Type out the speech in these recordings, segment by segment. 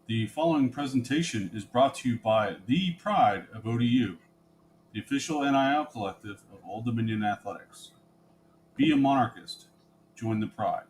The following presentation is brought to you by the Pride of ODU, the official NIL collective of Old Dominion Athletics. Be a monarchist. Join the Pride.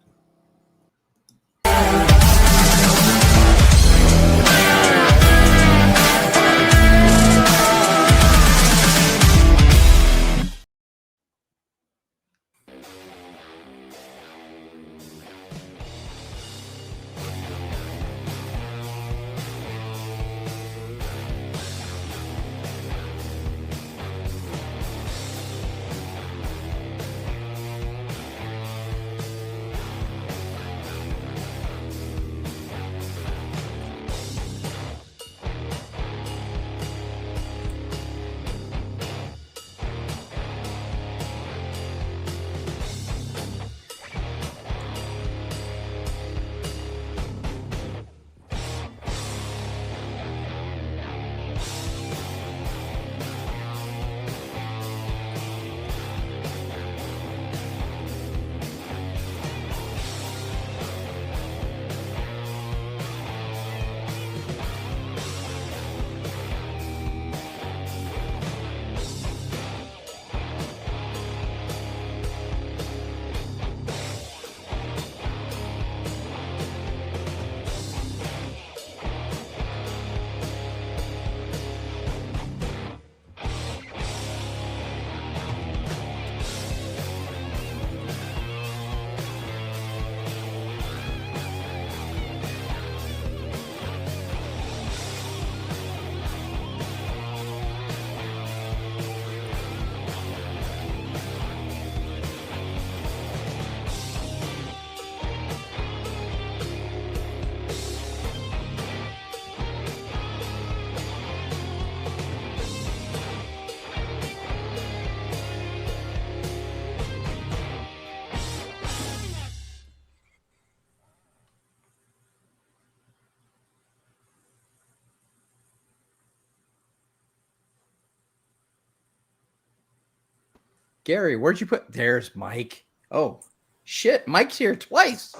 Gary, where'd you put? There's Mike. Oh, shit. Mike's here twice.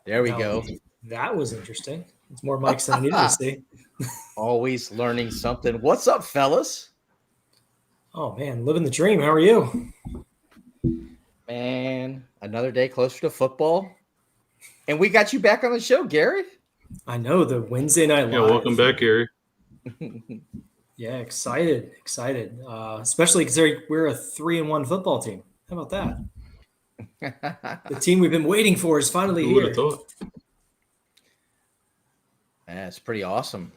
There we go. That was interesting. It's more mics than I needed to see. Always learning something. What's up, fellas? Oh, man. Living the dream. How are you? Man, another day closer to football. And we got you back on the show, Gary. I know, the Wednesday Night Live. Yeah, welcome back, Gary. Yeah, excited. Especially because we're a 3-1 football team. How about that? The team we've been waiting for is finally Who would here. have thought? That's pretty awesome.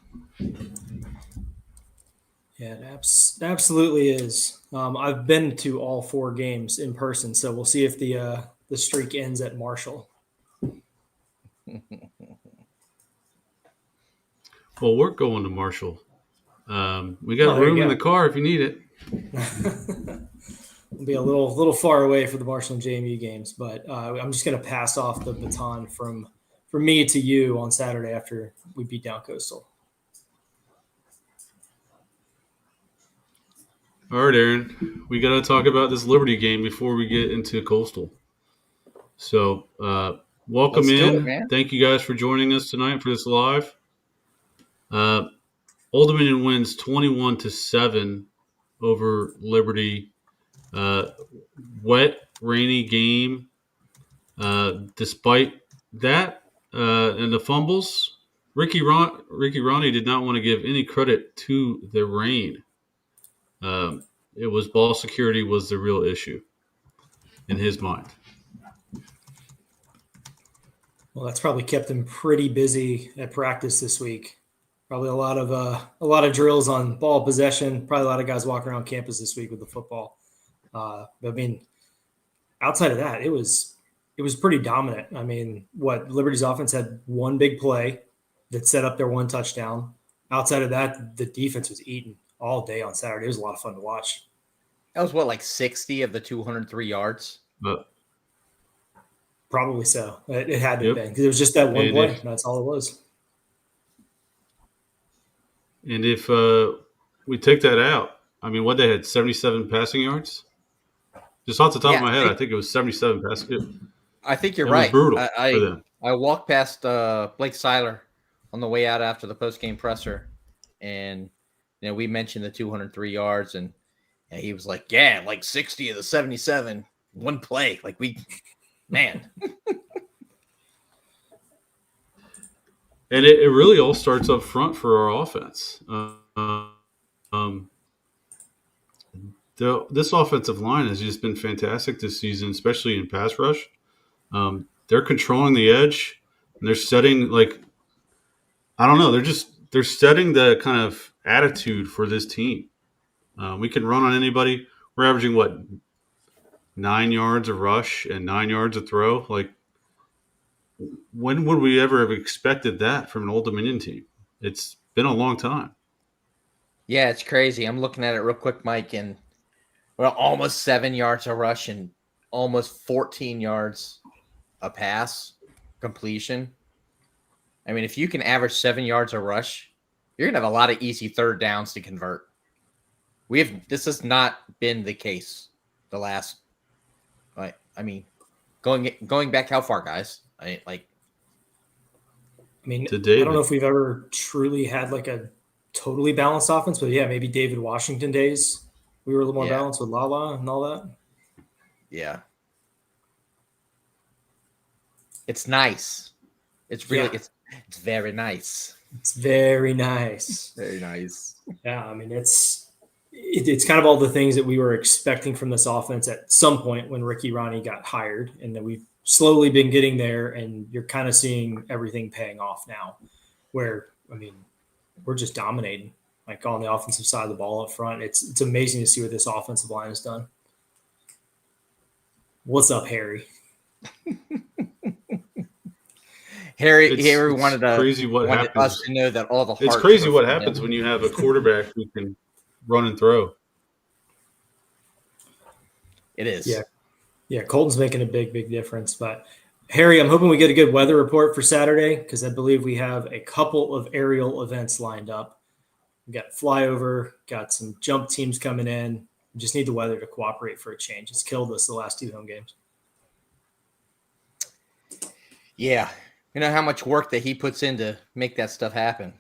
Yeah, it absolutely is. I've been to all 4 games in person, so we'll see if the streak ends at Marshall. Well, we're going to Marshall. We got room in the car if you need it. We'll be a little far away for the Marshall and JMU games, but I'm just going to pass off the baton from me to you on Saturday after we beat down Coastal. All right, Aaron. We got to talk about this Liberty game before we get into Coastal. So, welcome in. Thank you guys for joining us tonight for this live. Old Dominion wins 21-7 over Liberty. Wet, rainy game. Despite that and the fumbles, Ricky Ronnie did not want to give any credit to the rain. It was ball security was the real issue in his mind. Well, that's probably kept him pretty busy at practice this week. Probably a lot of drills on ball possession. Probably a lot of guys walking around campus this week with the football. I mean, outside of that, it was pretty dominant. I mean, Liberty's offense had one big play that set up their one touchdown. Outside of that, the defense was eating all day on Saturday. It was a lot of fun to watch. That was like 60 of the 203 yards? Probably so. It had to have been because it was just that one play. That's all it was. And if we take that out, I mean, they had 77 passing yards? Just off the top of my head, I think it was 77 passing yards. I think you're right. It was brutal for them. I walked past Blake Seiler on the way out after the post-game presser, and we mentioned the 203 yards, and he was like, "Yeah, like 60 of the 77, one play." Like man. And it really all starts up front for our offense. This offensive line has just been fantastic this season, especially in pass rush. They're controlling the edge, and they're setting I don't know. They're setting the kind of attitude for this team. We can run on anybody. We're averaging 9 yards a rush and 9 yards a throw. Like, when would we ever have expected that from an Old Dominion team? It's been a long time. Yeah, it's crazy. I'm looking at it real quick, Mike, and we're almost 7 yards a rush and almost 14 yards a pass completion. I mean, if you can average 7 yards a rush, you're going to have a lot of easy third downs to convert. This has not been the case the last, going back how far, guys? I don't know if we've ever truly had like a totally balanced offense, but yeah, maybe David Washington days. We were a little more balanced with Lala and all that. Yeah. It's nice. It's really, it's very nice. It's very nice. Very nice. Yeah. I mean, it's kind of all the things that we were expecting from this offense at some point when Ricky Ronnie got hired, and then we've slowly been getting there, and you're kind of seeing everything paying off now where, I mean, we're just dominating like on the offensive side of the ball up front. It's amazing to see what this offensive line has done. What's up, Harry? Harry wanted crazy wanted us to know that all the it's crazy what happens when you have a quarterback who can run and throw. It is. Yeah, Colton's making a big difference. But Harry, I'm hoping we get a good weather report for Saturday because I believe we have a couple of aerial events lined up. We got flyover, got some jump teams coming in. We just need the weather to cooperate for a change. It's killed us the last 2 home games. Yeah. You know how much work that he puts in to make that stuff happen.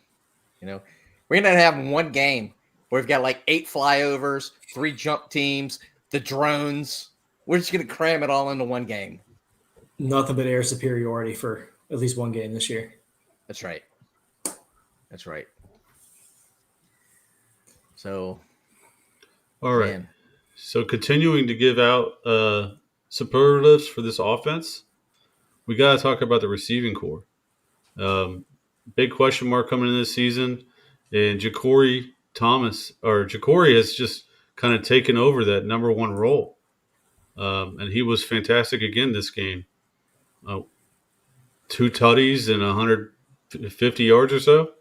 We're going to have one game where we've got like 8 flyovers, 3 jump teams, the drones. We're just going to cram it all into one game. Nothing but air superiority for at least one game this year. That's right. So, all right. Man. So continuing to give out superlatives for this offense, we got to talk about the receiving core. Big question mark coming in this season, and Ja'Cory has just kind of taken over that number 1 role. And he was fantastic again this game. 2 tutties and 150 yards or so.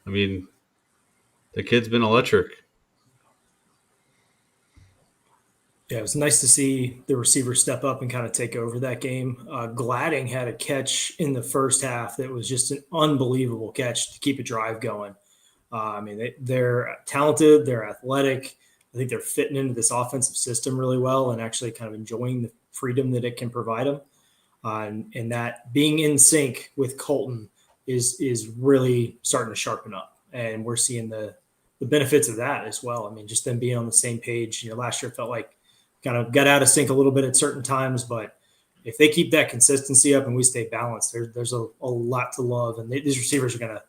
I mean, the kid's been electric. Yeah, it was nice to see the receiver step up and kind of take over that game. Gladding had a catch in the first half that was just an unbelievable catch to keep a drive going. I mean, they're talented, they're athletic. I think they're fitting into this offensive system really well and actually kind of enjoying the freedom that it can provide them. And that being in sync with Colton is really starting to sharpen up. And we're seeing the benefits of that as well. I mean, just them being on the same page. Last year felt like kind of got out of sync a little bit at certain times, but if they keep that consistency up and we stay balanced, there's a lot to love. And these receivers are going to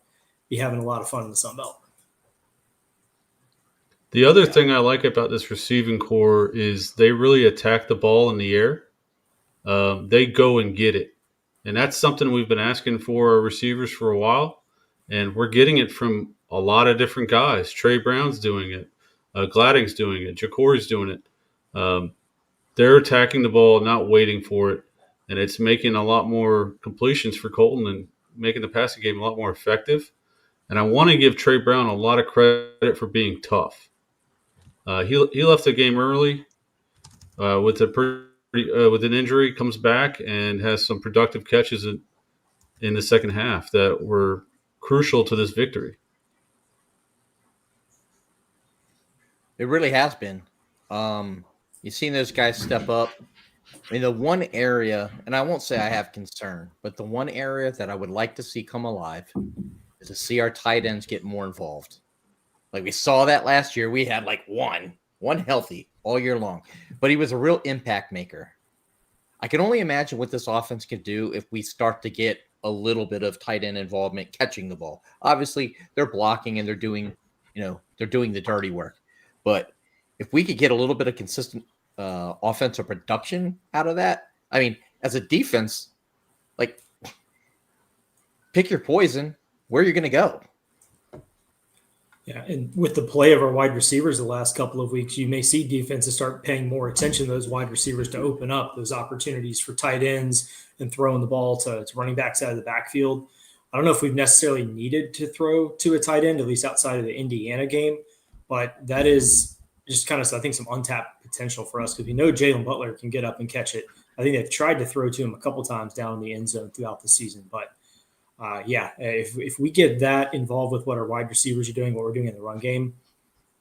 be having a lot of fun in the Sun Belt. The other thing I like about this receiving core is they really attack the ball in the air. They go and get it. And that's something we've been asking for our receivers for a while. And we're getting it from a lot of different guys. Trey Brown's doing it. Gladding's doing it. Ja'Cory's doing it. They're attacking the ball, not waiting for it. And it's making a lot more completions for Colton and making the passing game a lot more effective. And I want to give Trey Brown a lot of credit for being tough. He left the game early with an injury, comes back and has some productive catches in the second half that were crucial to this victory. It really has been. You've seen those guys step up. I mean, the one area, and I won't say I have concern, but the one area that I would like to see come alive is to see our tight ends get more involved. Like we saw that last year. We had like one healthy all year long, but he was a real impact maker. I can only imagine what this offense could do if we start to get a little bit of tight end involvement catching the ball. Obviously, they're blocking and they're doing the dirty work. But if we could get a little bit of consistent offensive production out of that, I mean, as a defense, like pick your poison. Where you're going to go? Yeah, and with the play of our wide receivers the last couple of weeks, you may see defenses start paying more attention to those wide receivers to open up those opportunities for tight ends and throwing the ball to running backs out of the backfield. I don't know if we've necessarily needed to throw to a tight end, at least outside of the Indiana game, but that is just kind of, I think, some untapped potential for us because we know Jalen Butler can get up and catch it. I think they've tried to throw to him a couple times down in the end zone throughout the season, but if we get that involved with what our wide receivers are doing, what we're doing in the run game,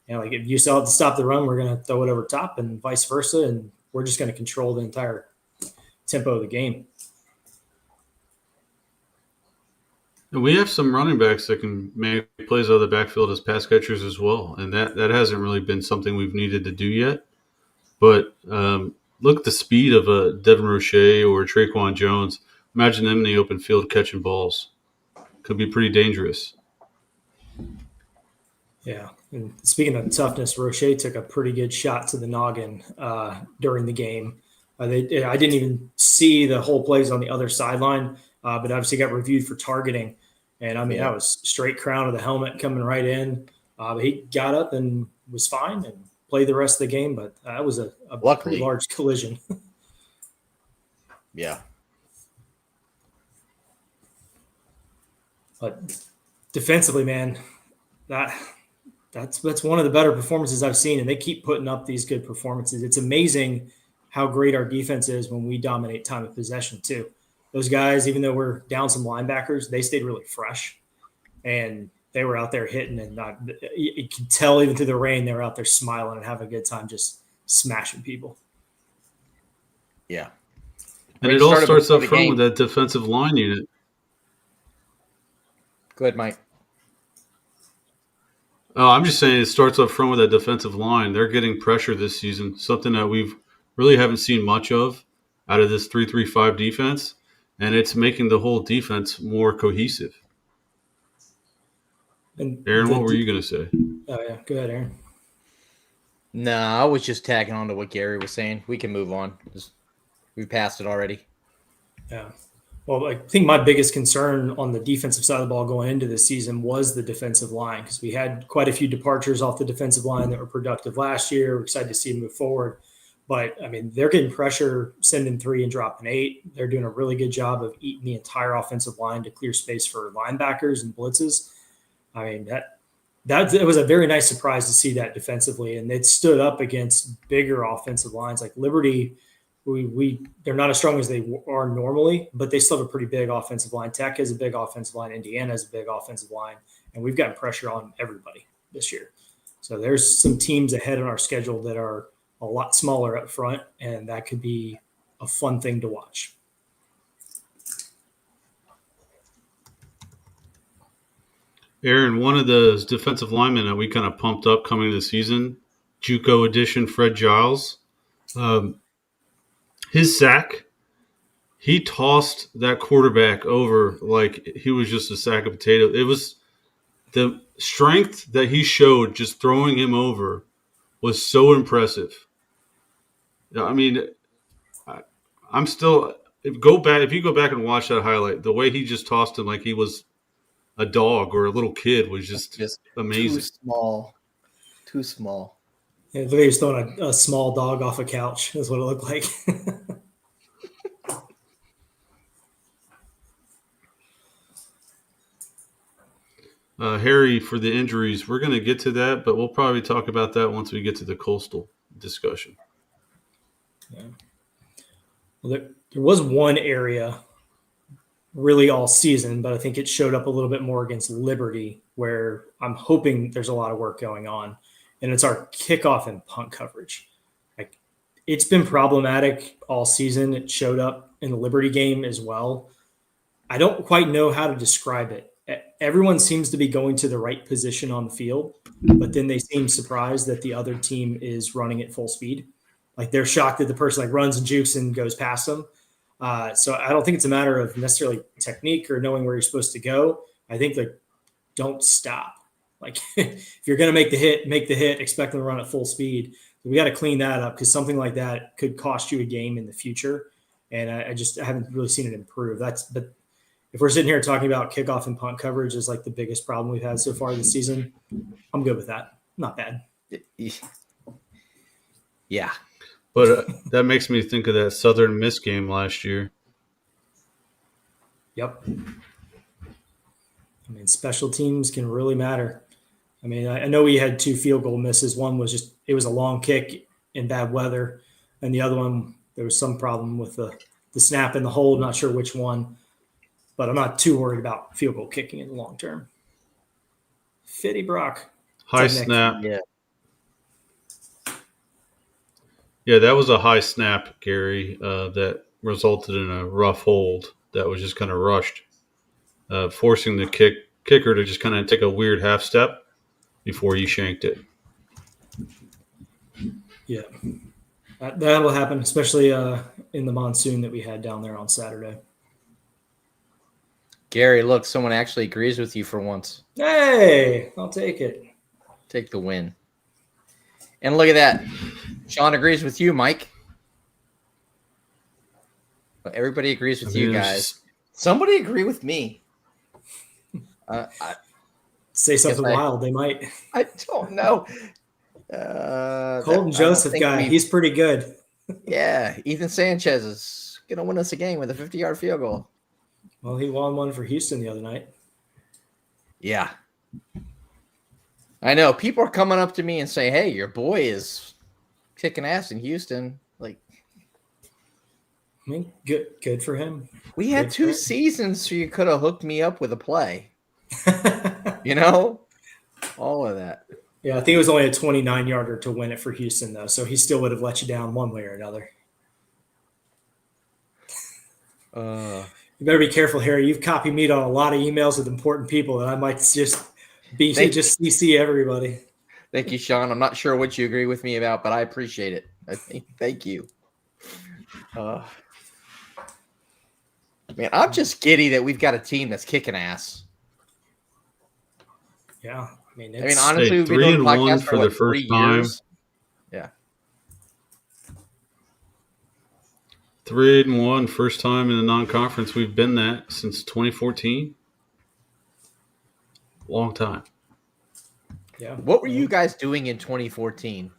like if you still have to stop the run, we're going to throw it over top and vice versa, and we're just going to control the entire tempo of the game. And we have some running backs that can make plays out of the backfield as pass catchers as well, and that hasn't really been something we've needed to do yet. But look at the speed of Devin Roche or Traquan Jones. Imagine them in the open field catching balls. Could be pretty dangerous. Yeah. And speaking of toughness, Roche took a pretty good shot to the noggin during the game. I didn't even see the whole plays on the other sideline, but obviously got reviewed for targeting. And, I mean, that was straight crown of the helmet coming right in. But he got up and was fine and played the rest of the game. But that was a pretty large collision. Yeah. But defensively, man, that's one of the better performances I've seen, and they keep putting up these good performances. It's amazing how great our defense is when we dominate time of possession too. Those guys, even though we're down some linebackers, they stayed really fresh, and they were out there hitting, and you could tell even through the rain they were out there smiling and having a good time, just smashing people. Yeah, and it all starts up front with that defensive line unit. Go ahead, Mike. Oh, I'm just saying it starts up front with that defensive line. They're getting pressure this season, something that we've really haven't seen much of out of this 3-3-5 defense, and it's making the whole defense more cohesive. And Aaron, what were you going to say? Oh, yeah. Go ahead, Aaron. No, I was just tagging on to what Gary was saying. We can move on. We passed it already. Yeah. Well, I think my biggest concern on the defensive side of the ball going into this season was the defensive line because we had quite a few departures off the defensive line that were productive last year. We're excited to see them move forward. But, I mean, they're getting pressure, sending 3 and dropping 8. They're doing a really good job of eating the entire offensive line to clear space for linebackers and blitzes. I mean, it was a very nice surprise to see that defensively. And it stood up against bigger offensive lines like Liberty. They're not as strong as they are normally, but they still have a pretty big offensive line. Tech has a big offensive line. Indiana has a big offensive line. And we've gotten pressure on everybody this year. So there's some teams ahead on our schedule that are a lot smaller up front, and that could be a fun thing to watch. Aaron, one of the defensive linemen that we kind of pumped up coming into the season, JUCO edition Fred Giles, his sack, he tossed that quarterback over like he was just a sack of potatoes. It was the strength that he showed just throwing him over was so impressive. I mean, I'm still if you go back and watch that highlight, the way he just tossed him like he was a dog or a little kid was just amazing. Too small. Yeah, he was throwing a small dog off a couch. Is what it looked like. Harry, for the injuries, we're going to get to that, but we'll probably talk about that once we get to the Coastal discussion. Yeah. Well, there was one area really all season, but I think it showed up a little bit more against Liberty where I'm hoping there's a lot of work going on, and it's our kickoff and punt coverage. Like it's been problematic all season. It showed up in the Liberty game as well. I don't quite know how to describe it. Everyone seems to be going to the right position on the field, but then they seem surprised that the other team is running at full speed. Like they're shocked that the person like runs and jukes and goes past them. So I don't think it's a matter of necessarily technique or knowing where you're supposed to go. I think like don't stop. Like if you're going to make the hit, expect them to run at full speed. We got to clean that up because something like that could cost you a game in the future. And I haven't really seen it improve. But if we're sitting here talking about kickoff and punt coverage is like the biggest problem we've had so far this season, I'm good with that. Not bad. Yeah. But that makes me think of that Southern Miss game last year. Yep. I mean, special teams can really matter. I mean, I know we had 2 field goal misses. One was just it was a long kick in bad weather, and the other one there was some problem with the snap and the hold. Not sure which one, but I'm not too worried about field goal kicking in the long term. Fitty Brock. High snap. Yeah. Yeah, that was a high snap, Gary, that resulted in a rough hold that was just kind of rushed, forcing the kicker to just kind of take a weird half step before he shanked it. Yeah, that'll happen, especially in the monsoon that we had down there on Saturday. Gary, look, someone actually agrees with you for once. Hey, I'll take it. Take the win. And look at that. Sean agrees with you, Mike. Everybody agrees with you guys. Somebody agree with me. Say something wild. They might. I don't know. Colton Joseph guy. He's pretty good. Yeah. Ethan Sanchez is going to win us a game with a 50-yard field goal. Well, he won one for Houston the other night. Yeah. I know. People are coming up to me and say, hey, your boy is kicking ass in Houston. Like, I mean, good for him. We had 2 seasons, so you could have hooked me up with a play. You know? All of that. Yeah, I think it was only a 29-yarder to win it for Houston, though, so he still would have let you down one way or another. You better be careful, Harry. You've copied me on a lot of emails with important people, and I might just CC everybody. Thank you, Sean. I'm not sure what you agree with me about, but I appreciate it. Thank you. Man, I'm just giddy that we've got a team that's kicking ass. Yeah, I mean, honestly, we've been doing the podcast for the first time. Years. Yeah, 3-1, first time in the non-conference. We've been that since 2014. Long time. Yeah. What were you guys doing in 2014?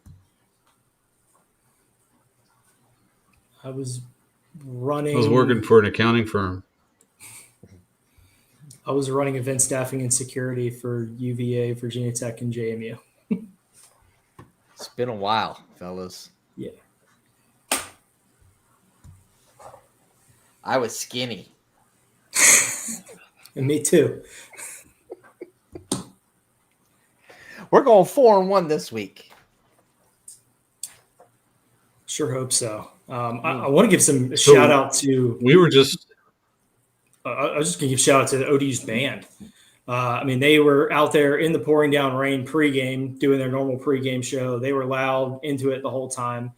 I was running. I was working for an accounting firm. I was running event staffing and security for UVA, Virginia Tech, and JMU. It's been a while, fellas. Yeah. I was skinny. And me too. We're going 4-1 this week. Sure hope so. I want to give some shout out to. We were just. I was just going to give shout out to ODU's band. I mean, they were out there in the pouring down rain pregame, doing their normal pregame show. They were loud, into it the whole time.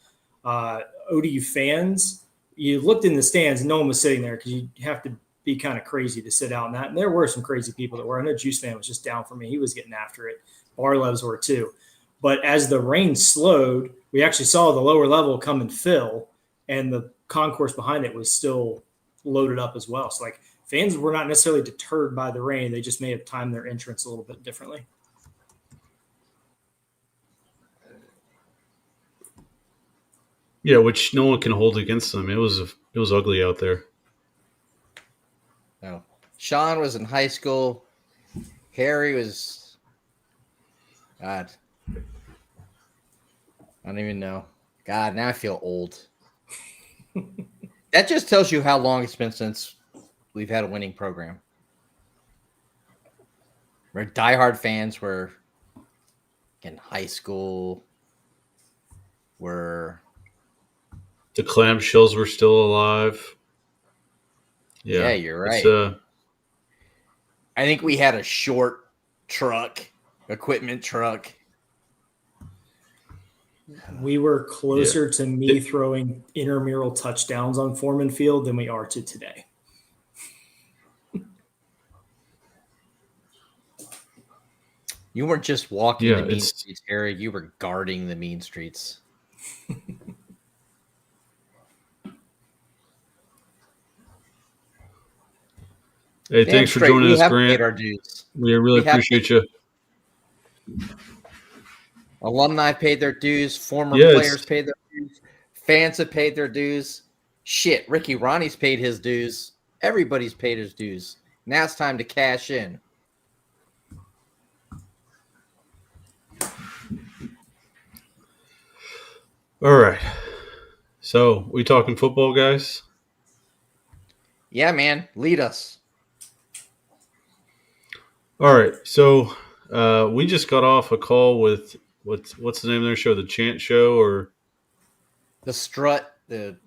ODU fans, you looked in the stands, no one was sitting there because you have to be kind of crazy to sit out in that. And there were some crazy people that were. I know Juice Fan was just down for me. He was getting after it. Barlow's were too. But as the rain slowed, we actually saw the lower level come and fill, and the concourse behind it was still loaded up as well. So, like, fans were not necessarily deterred by the rain. They just may have timed their entrance a little bit differently. Yeah, which no one can hold against them. It was ugly out there. No. Sean was in high school. Harry was, God, I don't even know. God, now I feel old. That just tells you how long it's been since we've had a winning program. We're diehard fans. We're in high school. We're The clamshells were still alive. Yeah, you're right. I think we had a short equipment truck. We were closer to me throwing intramural touchdowns on Foreman Field than we are to today. You weren't just walking the mean streets, Harry. You were guarding the mean streets. Hey, thanks for joining us, Grant. Paid our dues. We really appreciate you. Alumni paid their dues. Former players paid their dues. Fans have paid their dues. Shit, Ricky Ronnie's paid his dues. Everybody's paid his dues. Now it's time to cash in. All right. So, we talking football, guys? Yeah, man. Lead us. All right. So, we just got off a call with what's the name of their show? The Chant Show or the Strut? The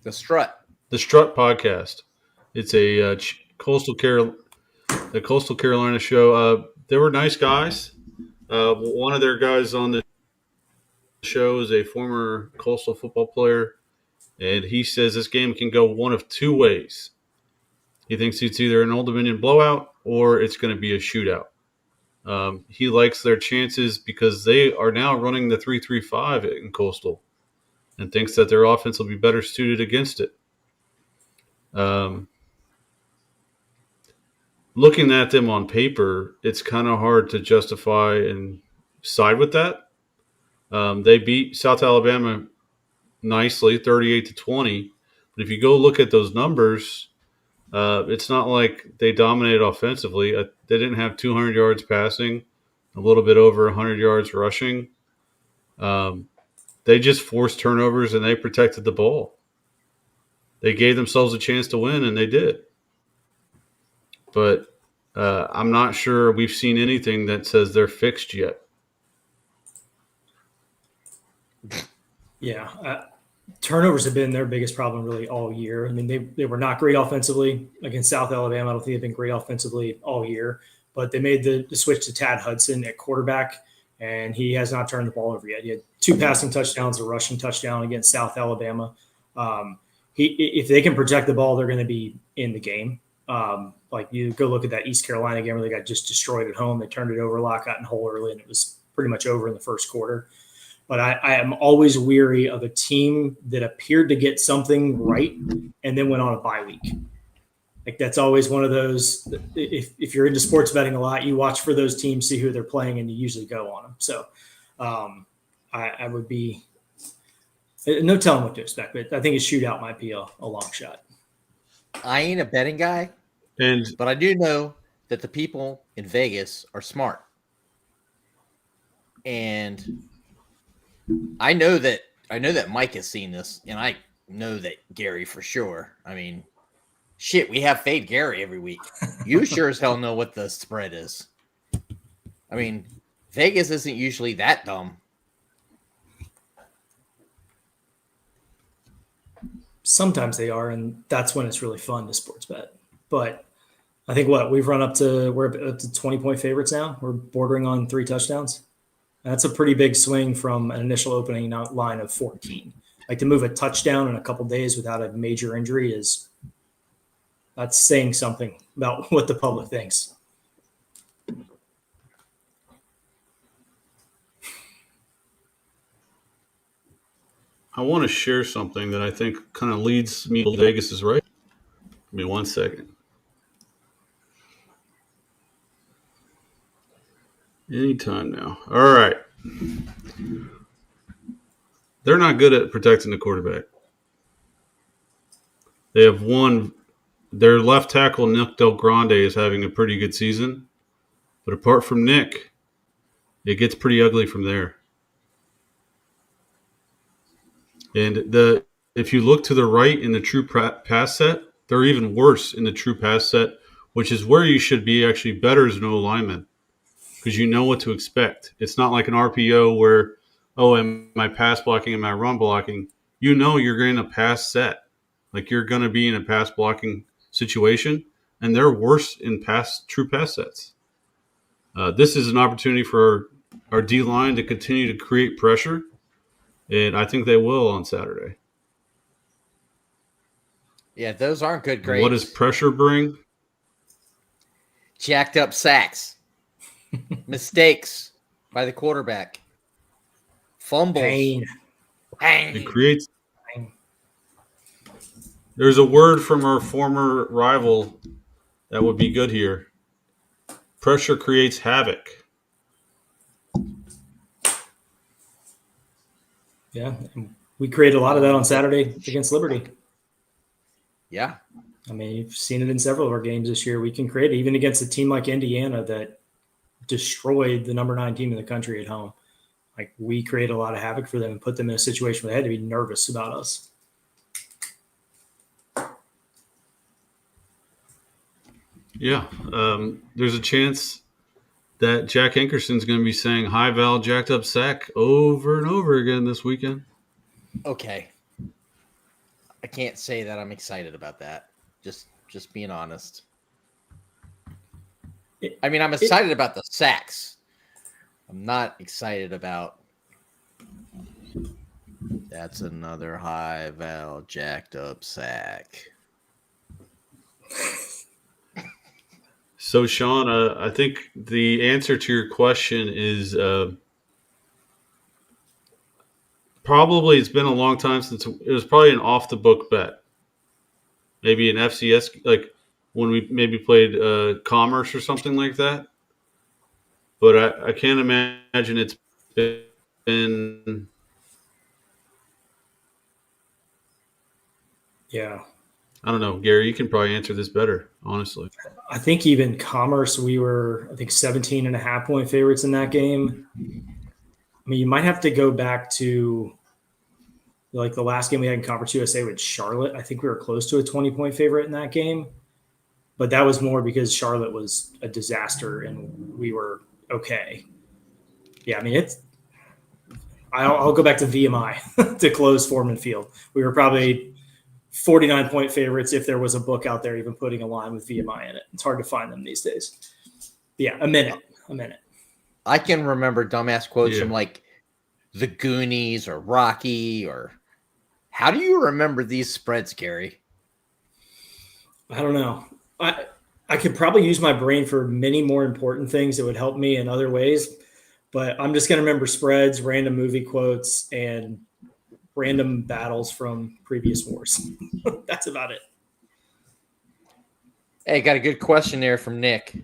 Strut. The Strut Podcast. It's a Coastal Carolina show. They were nice guys. One of their guys on the show is a former Coastal football player, and he says this game can go one of two ways. He thinks it's either an Old Dominion blowout or it's going to be a shootout. He likes their chances because they are now running the 3-3-5 in Coastal and thinks that their offense will be better suited against it. Looking at them on paper, it's kind of hard to justify and side with that. They beat South Alabama nicely, 38-20. But if you go look at those numbers, it's not like they dominated offensively. They didn't have 200 yards passing, a little bit over 100 yards rushing. They just forced turnovers and they protected the ball. They gave themselves a chance to win, and they did. But I'm not sure we've seen anything that says they're fixed yet. Yeah. Turnovers have been their biggest problem really all year. I mean, they were not great offensively against South Alabama. I don't think they've been great offensively all year, but they made the switch to Tad Hudson at quarterback, and he has not turned the ball over yet. He had 2 passing touchdowns, a rushing touchdown against South Alabama. If they can protect the ball, they're going to be in the game. Like you go look at that East Carolina game where they got just destroyed at home. They turned it over a lot, got in hole early, and it was pretty much over in the first quarter. But I am always weary of a team that appeared to get something right and then went on a bye week. Like that's always one of those. If you're into sports betting a lot, you watch for those teams, see who they're playing, and you usually go on them. So I would be no telling what to expect, but I think a shootout might be a long shot. I ain't a betting guy, but I do know that the people in Vegas are smart, and I know that Mike has seen this, and I know that Gary for sure. I mean, shit, we have Fade Gary every week. You sure as hell know what the spread is. I mean, Vegas isn't usually that dumb. Sometimes they are, and that's when it's really fun to sports bet. But I think we're up to 20-point favorites now. We're bordering on 3 touchdowns. That's a pretty big swing from an initial opening line of 14. Like to move a touchdown in a couple days without a major injury that's saying something about what the public thinks. I want to share something that I think kind of leads me to Vegas is right. Give me 1 second. Anytime now. All right. They're not good at protecting the quarterback. They have their left tackle, Nick Del Grande, is having a pretty good season. But apart from Nick, it gets pretty ugly from there. And if you look to the right in the true pass set, they're even worse in the true pass set, which is where you should be actually better as an O lineman because you know what to expect. It's not like an RPO where oh, am I pass blocking? Am I run blocking? You know you're going to pass set. Like you're going to be in a pass blocking situation, and they're worse in true pass sets. This is an opportunity for our D line to continue to create pressure, and I think they will on Saturday. Yeah, those aren't good And what does grades. pressure bring? Jacked up sacks, mistakes by the quarterback, fumbles. Pain. It creates. There's a word from our former rival that would be good here. Pressure creates havoc. Yeah, we created a lot of that on Saturday against Liberty. Yeah. I mean, you've seen it in several of our games this year. We can create it, even against a team like Indiana that destroyed the number 9 team in the country at home. Like, we create a lot of havoc for them and put them in a situation where they had to be nervous about us. Yeah. There's a chance that Jack Ankerson's going to be saying high val jacked up sack over and over again this weekend. Okay. I can't say that I'm excited about that. Just being honest. I mean, I'm excited about the sacks. I'm not excited about that's another high val jacked up sack. So, Sean, I think the answer to your question is probably it's been a long time since it was probably an off the book bet. Maybe an FCS, like when we maybe played Commerce or something like that. But I can't imagine it's been. Yeah. I don't know, Gary. You can probably answer this better, honestly. I think even Commerce, we were, 17.5-point favorites in that game. I mean, you might have to go back to like the last game we had in Conference USA with Charlotte. I think we were close to a 20-point favorite in that game. But that was more because Charlotte was a disaster and we were okay. Yeah, I mean, I'll go back to VMI to close Foreman Field. We were probably 49-point favorites if there was a book out there even putting a line with VMI in it. It's hard to find them these days. But yeah, a minute. I can remember dumbass quotes from like the Goonies or Rocky or how do you remember these spreads, Gary? I don't know. I could probably use my brain for many more important things that would help me in other ways, but I'm just going to remember spreads, random movie quotes, and random battles from previous wars. That's about it. Hey, got a good question there from Nick.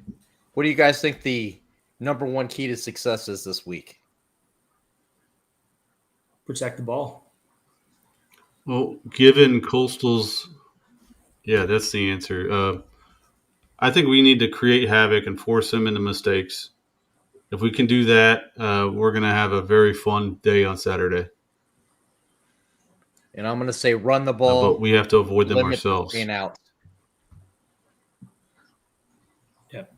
What do you guys think the number one key to success is this week? Protect the ball. Well, given Coastal's, yeah, that's the answer. I think we need to create havoc and force them into mistakes. If we can do that, we're going to have a very fun day on Saturday. And I'm going to say run the ball. But we have to avoid them ourselves. Being out. Yep.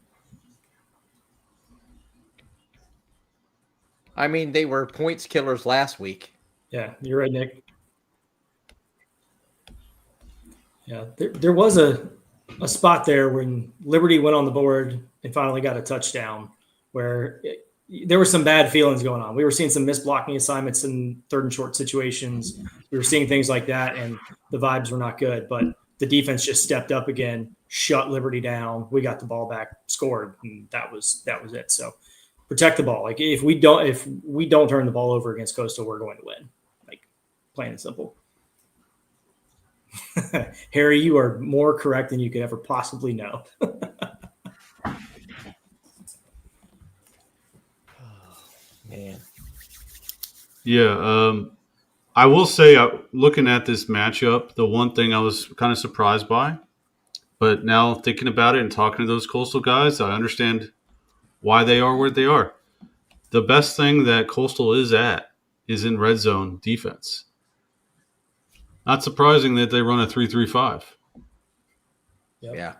I mean, they were points killers last week. Yeah, you're right, Nick. Yeah, there was a spot there when Liberty went on the board and finally got a touchdown where there were some bad feelings going on. We were seeing some missed blocking assignments in third and short situations. We were seeing things like that, and the vibes were not good. But the defense just stepped up again, shut Liberty down. We got the ball back, scored, and that was it. So protect the ball. Like if we don't turn the ball over against Coastal, we're going to win. Like plain and simple. Harry, you are more correct than you could ever possibly know. Man. Yeah, I will say, looking at this matchup, the one thing I was kind of surprised by, but now thinking about it and talking to those Coastal guys, I understand why they are where they are. The best thing that Coastal is at is in red zone defense. Not surprising that they run a 3-3-5. Yep. Yeah.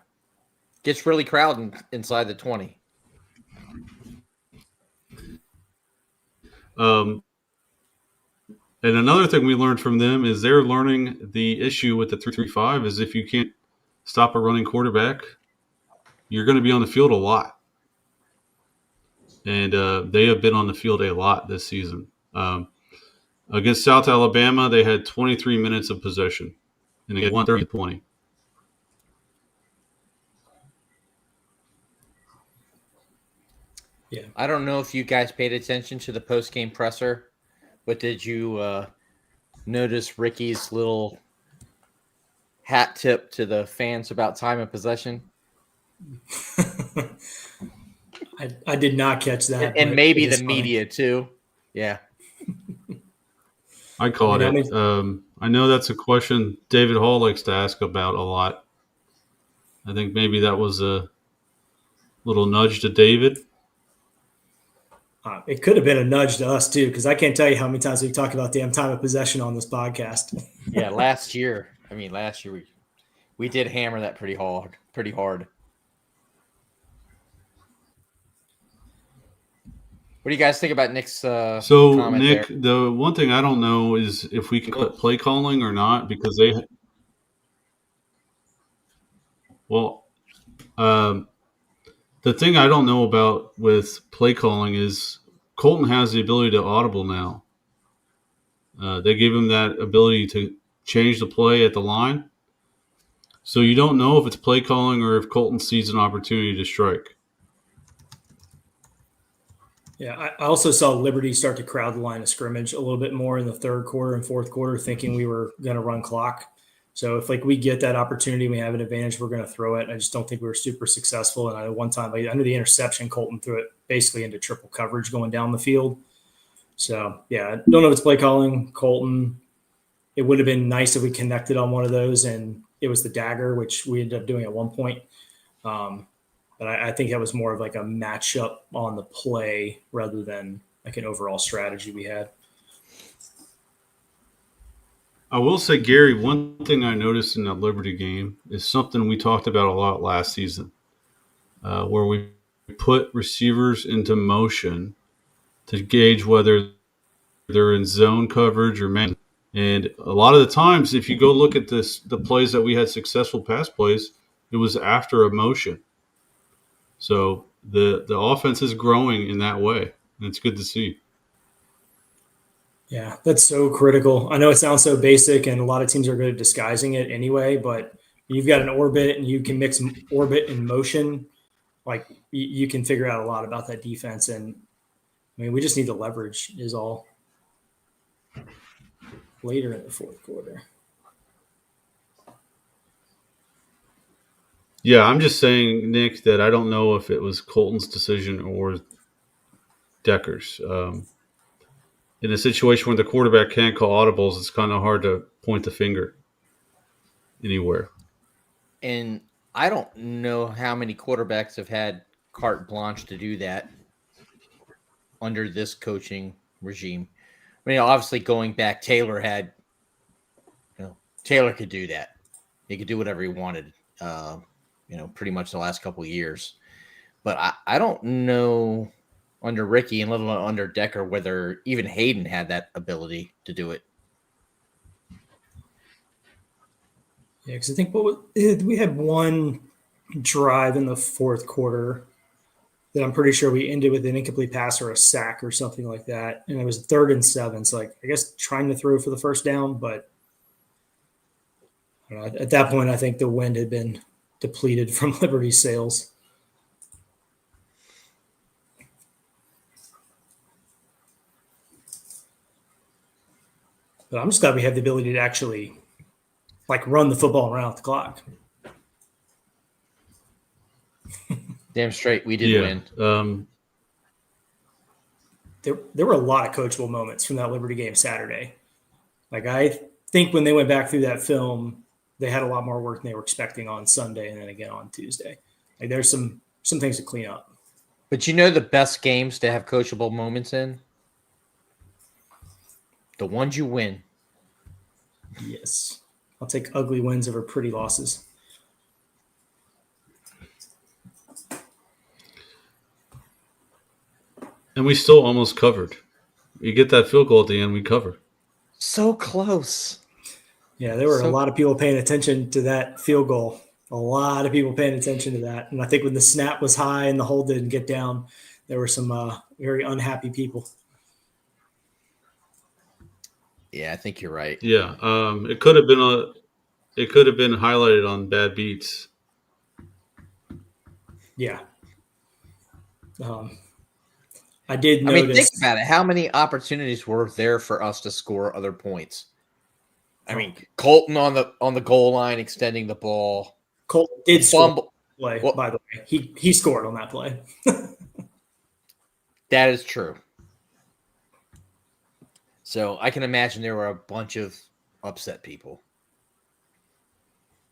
Gets really crowded inside the 20. And another thing we learned from them is they're learning the issue with the 3-3-5 is if you can't stop a running quarterback, you're going to be on the field a lot. And they have been on the field a lot this season. Against South Alabama, they had 23 minutes of possession, and they won 30-20. Yeah, I don't know if you guys paid attention to the post-game presser, but did you notice Ricky's little hat tip to the fans about time of possession? I did not catch that. And maybe the media too. Yeah. I caught it. I know that's a question David Hall likes to ask about a lot. I think maybe that was a little nudge to David. It could have been a nudge to us too, because I can't tell you how many times we've talked about damn time of possession on this podcast. Yeah, last year we did hammer that pretty hard. What do you guys think about Nick's so Nick, there? The one thing I don't know is if we can cut play calling or not, because the thing I don't know about with play calling is Colton has the ability to audible now. They gave him that ability to change the play at the line. So you don't know if it's play calling or if Colton sees an opportunity to strike. Yeah, I also saw Liberty start to crowd the line of scrimmage a little bit more in the third quarter and fourth quarter, thinking we were going to run clock. So if we get that opportunity, we have an advantage, we're going to throw it. I just don't think we were super successful. And one time, under the interception, Colton threw it basically into triple coverage going down the field. So, yeah, I don't know if it's play calling. Colton, it would have been nice if we connected on one of those, and it was the dagger, which we ended up doing at one point. But I think that was more of a matchup on the play rather than an overall strategy we had. I will say, Gary, one thing I noticed in that Liberty game is something we talked about a lot last season, where we put receivers into motion to gauge whether they're in zone coverage or man. And a lot of the times, if you go look at the plays that we had successful pass plays, it was after a motion. So the offense is growing in that way, and it's good to see. Yeah, that's so critical. I know it sounds so basic, and a lot of teams are good at disguising it anyway, but you've got an orbit, and you can mix orbit and motion. You can figure out a lot about that defense, and I mean, we just need the leverage is all. Later in the fourth quarter. Yeah, I'm just saying, Nick, that I don't know if it was Colton's decision or Decker's. In a situation where the quarterback can't call audibles, it's kind of hard to point the finger anywhere. And I don't know how many quarterbacks have had carte blanche to do that under this coaching regime. I mean, obviously going back, Taylor could do that. He could do whatever he wanted, pretty much the last couple of years. But I don't know under Ricky and let alone under Decker whether even Hayden had that ability to do it. Yeah, because I think we had one drive in the fourth quarter that I'm pretty sure we ended with an incomplete pass or a sack or something like that. And it was 3rd and 7. So, I guess trying to throw for the first down. But at that point, I think the wind had been depleted from Liberty's sails. But I'm just glad we have the ability to actually, run the football around the clock. Damn straight, we did win. There were a lot of coachable moments from that Liberty game Saturday. I think when they went back through that film, they had a lot more work than they were expecting on Sunday and then again on Tuesday. There's some things to clean up. But the best games to have coachable moments in? The ones you win. Yes. I'll take ugly wins over pretty losses. And we still almost covered. You get that field goal at the end, we cover. So close. Yeah, there were a lot of people paying attention to that field goal. A lot of people paying attention to that. And I think when the snap was high and the hold didn't get down, there were some very unhappy people. Yeah, I think you're right. Yeah, it could have been highlighted on bad beats. Yeah. I did notice. I mean, think about it. How many opportunities were there for us to score other points? I mean, Colton on the goal line extending the ball. Colton did fumble play, by the way. He scored on that play. That is true. So I can imagine there were a bunch of upset people.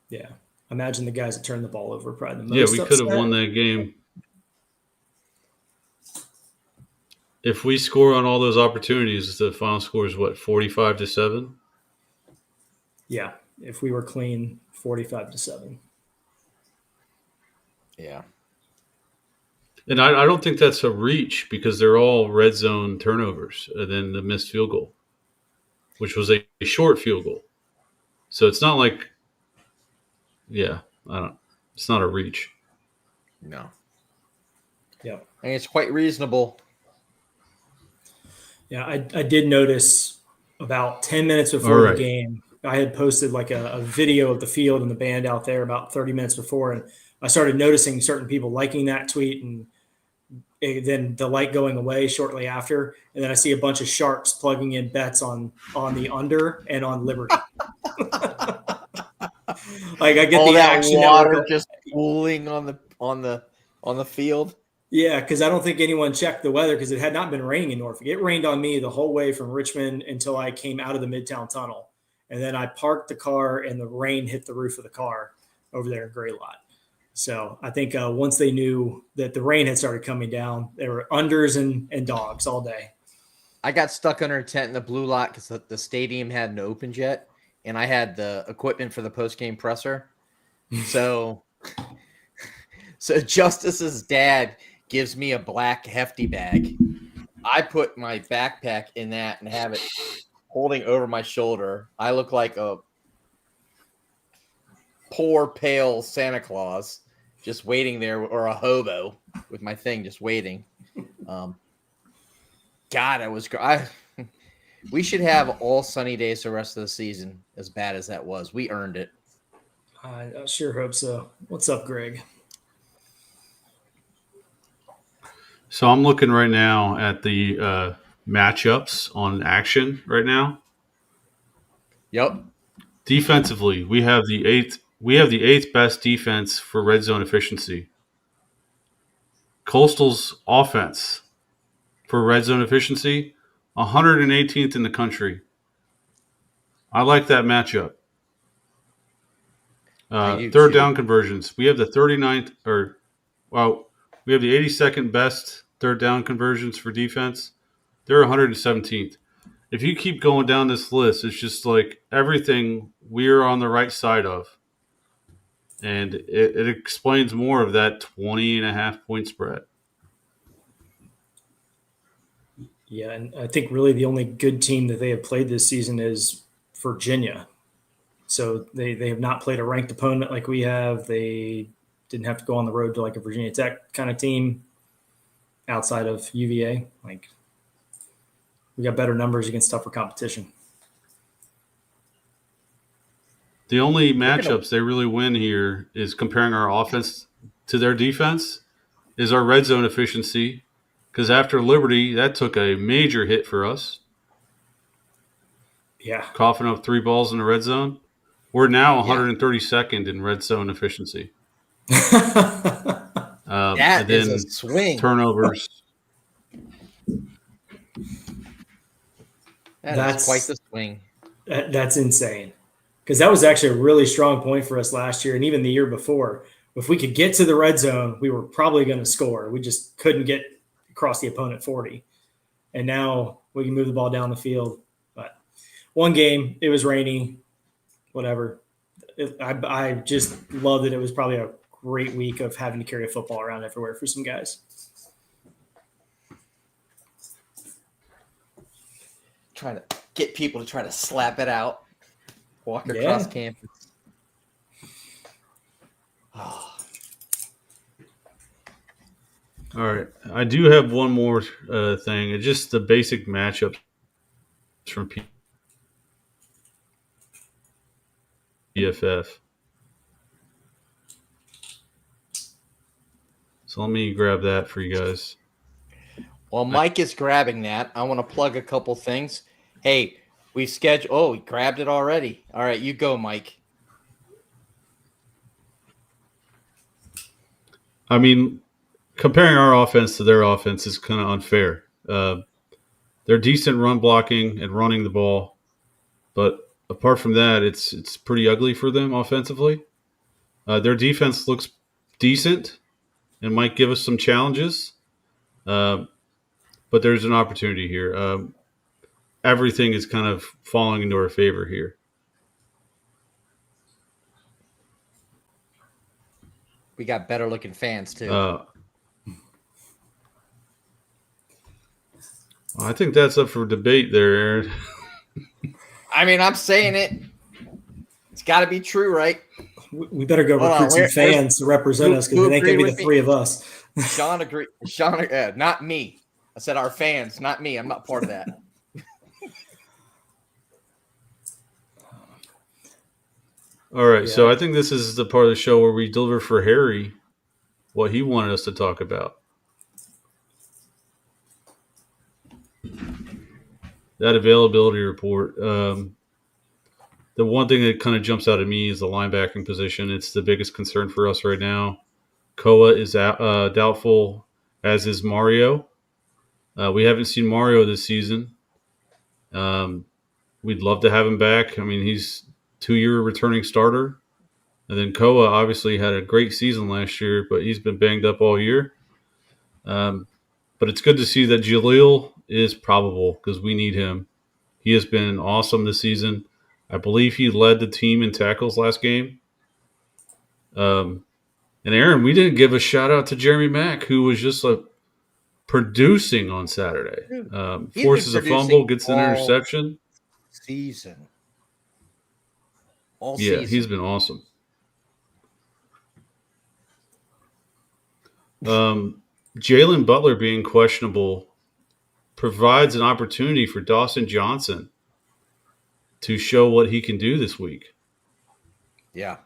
Yeah. Imagine the guys that turned the ball over probably the most. Yeah, we could have won that game. If we score on all those opportunities, the final score is what, 45-7? Yeah. If we were clean, 45-7. Yeah. And I don't think that's a reach because they're all red zone turnovers and then the missed field goal, which was a short field goal. So it's not like, it's not a reach. No. Yeah. And it's quite reasonable. Yeah, I did notice about 10 minutes before the game, I had posted like a video of the field and the band out there about 30 minutes before. And I started noticing certain people liking that tweet and then the light going away shortly after. And then I see a bunch of sharks plugging in bets on the under and on Liberty. Like I get all the that action water just pooling on the field. Yeah, because I don't think anyone checked the weather because it had not been raining in Norfolk. It rained on me the whole way from Richmond until I came out of the Midtown Tunnel. And then I parked the car and the rain hit the roof of the car over there in Gray Lot. So I think once they knew that the rain had started coming down, there were unders and dogs all day. I got stuck under a tent in the blue lot because the stadium hadn't opened yet. And I had the equipment for the post-game presser. So Justice's dad gives me a black hefty bag. I put my backpack in that and have it holding over my shoulder. I look like a poor, pale Santa Claus just waiting there, or a hobo with my thing just waiting. We should have all sunny days the rest of the season, as bad as that was. We earned it. I sure hope so. What's up, Greg? So I'm looking right now at the matchups on action right now. Yep. Defensively, we have the eighth best defense for red zone efficiency. Coastal's offense for red zone efficiency, 118th in the country. I like that matchup. Third down conversions. We have the 39th, we have the 82nd best third down conversions for defense. They're 117th. If you keep going down this list, it's just like everything we're on the right side of. And it explains more of that 20.5 point spread. Yeah, and I think really the only good team that they have played this season is Virginia. So they have not played a ranked opponent like we have. They didn't have to go on the road to like a Virginia Tech kind of team outside of UVA. Like we got better numbers against tougher competition. The only matchups they really win here is comparing our offense to their defense is our red zone efficiency. Because after Liberty, that took a major hit for us. Yeah. Coughing up 3 balls in the red zone. We're now 132nd in red zone efficiency. That is a swing. Turnovers. That's quite the swing. That's insane. Because that was actually a really strong point for us last year and even the year before. If we could get to the red zone, we were probably going to score. We just couldn't get across the opponent 40. And now we can move the ball down the field. But one game, it was rainy, whatever. I just love that it was probably a great week of having to carry a football around everywhere for some guys. Trying get people to try to slap it out, walk Yeah. across campus. Oh. All right. I do have one more thing. It's just the basic matchups from PFF. So let me grab that for you guys. While Mike is grabbing that, I want to plug a couple things. Hey, we scheduled. Oh, he grabbed it already. All right, you go, Mike. I mean, comparing our offense to their offense is kind of unfair. They're decent run blocking and running the ball, but apart from that, it's pretty ugly for them offensively. Their defense looks decent and might give us some challenges, but there's an opportunity here. Everything is kind of falling into our favor here. We got better looking fans too. I think that's up for debate there, Aaron. I mean, I'm saying it. It's got to be true, right? We better go recruit some fans to represent us because it ain't going to be the three of us. Sean agreed. Sean, not me. I said our fans, not me. I'm not part of that. All right, so I think this is the part of the show where we deliver for Harry what he wanted us to talk about. That availability report. The one thing that kind of jumps out at me is the linebacking position. It's the biggest concern for us right now. Koa is doubtful, as is Mario. We haven't seen Mario this season. We'd love to have him back. I mean, he's 2-year returning starter. And then Koa obviously had a great season last year, but he's been banged up all year. But it's good to see that Jaleel is probable because we need him. He has been awesome this season. I believe he led the team in tackles last game. And Aaron, we didn't give a shout out to Jeremy Mack, who was just producing on Saturday. Forces a fumble, gets an interception. Season. Yeah, he's been awesome. Jalen Butler being questionable provides an opportunity for Dawson Johnson to show what he can do this week. Yeah.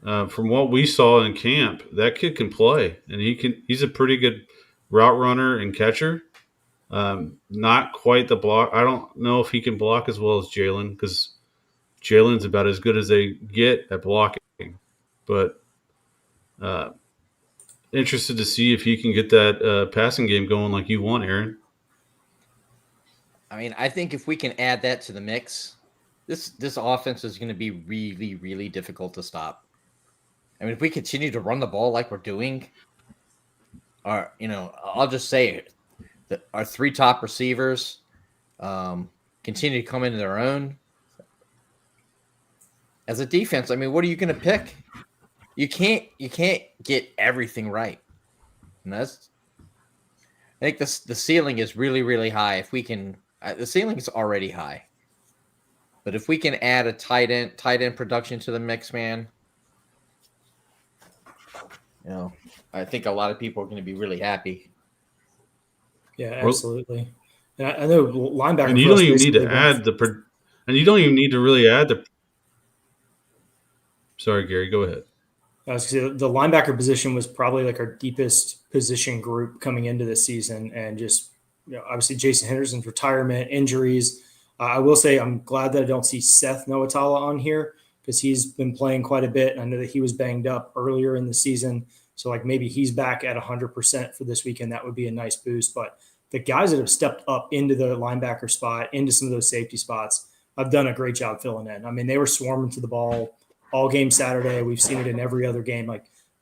From what we saw in camp, that kid can play, and he's a pretty good route runner and catcher. Not quite the block. I don't know if he can block as well as Jalen because Jalen's about as good as they get at blocking. But interested to see if he can get that passing game going like you want, Aaron. I mean, I think if we can add that to the mix, this offense is going to be really, really difficult to stop. I mean, if we continue to run the ball like we're doing, I'll just say it, that our 3 top receivers continue to come into their own. As a defense, I mean, what are you going to pick? You can't get everything right. And I think the ceiling is really, really high. If we can, the ceiling is already high. But if we can add a tight end production to the mix, man, I think a lot of people are going to be really happy. Yeah, absolutely. And I know linebacker. And you don't even need to add and you don't even need to really add the. Sorry, Gary, go ahead. I was going to say, the linebacker position was probably like our deepest position group coming into this season, and just obviously Jason Henderson's retirement, injuries. I will say I'm glad that I don't see Seth Noatala on here because he's been playing quite a bit. And I know that he was banged up earlier in the season. So maybe he's back at 100% for this weekend. That would be a nice boost. But the guys that have stepped up into the linebacker spot, into some of those safety spots, have done a great job filling in. I mean, they were swarming to the ball all game Saturday. We've seen it in every other game.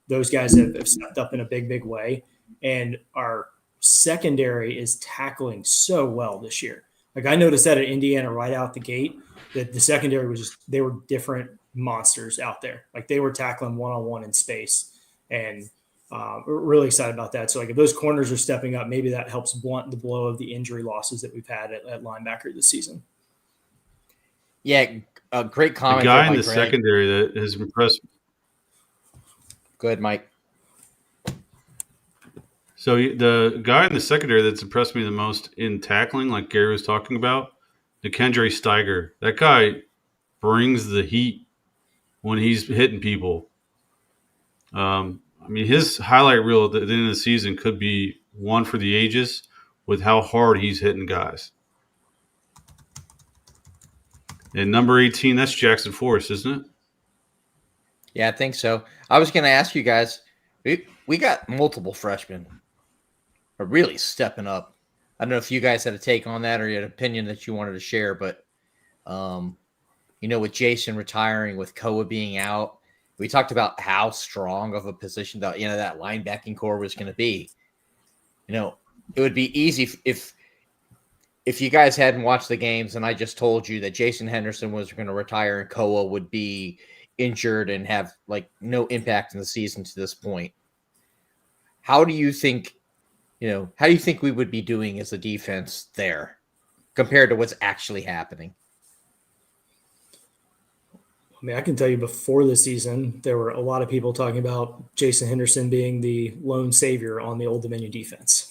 Those guys have stepped up in a big, big way. And our secondary is tackling so well this year. I noticed that at Indiana right out the gate, that the secondary they were different monsters out there. They were tackling one-on-one in space. And we're really excited about that. So if those corners are stepping up, maybe that helps blunt the blow of the injury losses that we've had at linebacker this season. Yeah, a great The comment guy there in by the Greg. secondary that has impressed. Go ahead, Mike. So the guy in the secondary that's impressed me the most in tackling, like Gary was talking about, Kendra Steiger. That guy brings the heat when he's hitting people. I mean, his highlight reel at the end of the season could be one for the ages with how hard he's hitting guys. And number 18, that's Jackson Forrest, isn't it? Yeah, I think so. I was going to ask you guys, we got multiple freshmen are really stepping up. I don't know if you guys had a take on that or you had an opinion that you wanted to share, but, with Jason retiring, with Koa being out, we talked about how strong of a position that linebacking core was going to be. It would be easy if you guys hadn't watched the games and I just told you that Jason Henderson was going to retire and Koa would be injured and have no impact in the season to this point. How do you think we would be doing as a defense there compared to what's actually happening? I mean, I can tell you before the season, there were a lot of people talking about Jason Henderson being the lone savior on the Old Dominion defense.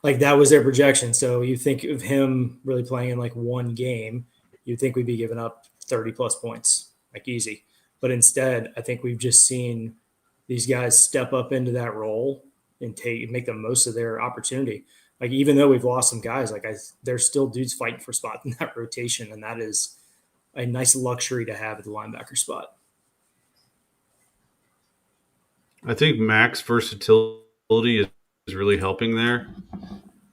That was their projection. So you think of him really playing in one game, you'd think we'd be giving up 30 plus points, easy. But instead, I think we've just seen these guys step up into that role and make the most of their opportunity. Even though we've lost some guys, there's still dudes fighting for spots in that rotation, and that is a nice luxury to have at the linebacker spot. I think Mac's versatility is really helping there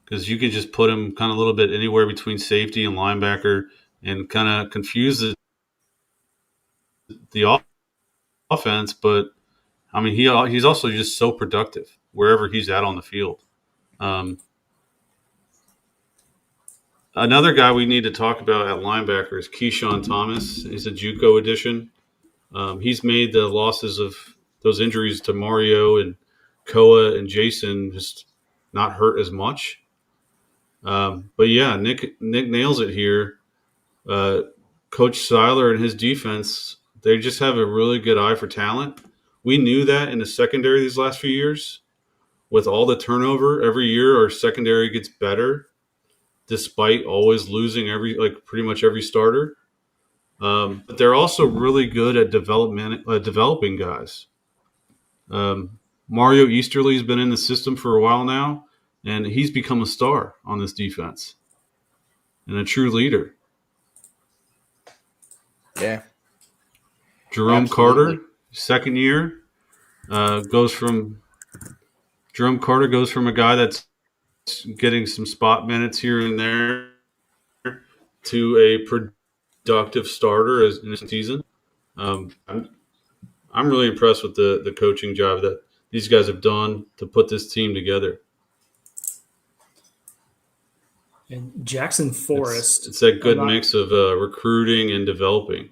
because you can just put him kind of a little bit anywhere between safety and linebacker and kind of confuse the offense. But, I mean, he's also just so productive wherever he's at on the field. Another guy we need to talk about at linebacker is Keyshawn Thomas. He's a JUCO addition. He's made the losses of those injuries to Mario and Koa and Jason just not hurt as much. But yeah, Nick nails it here. Coach Seiler and his defense, they just have a really good eye for talent. We knew that in the secondary these last few years. With all the turnover, every year our secondary gets better, despite always losing pretty much every starter. But they're also really good at developing guys. Mario Easterly's been in the system for a while now, and he's become a star on this defense and a true leader. Yeah. Jerome Absolutely. Carter, second year, goes from a guy that's getting some spot minutes here and there to a productive starter in this season. I'm really impressed with the coaching job that these guys have done to put this team together. And Jackson Forrest. It's that good mix of recruiting and developing.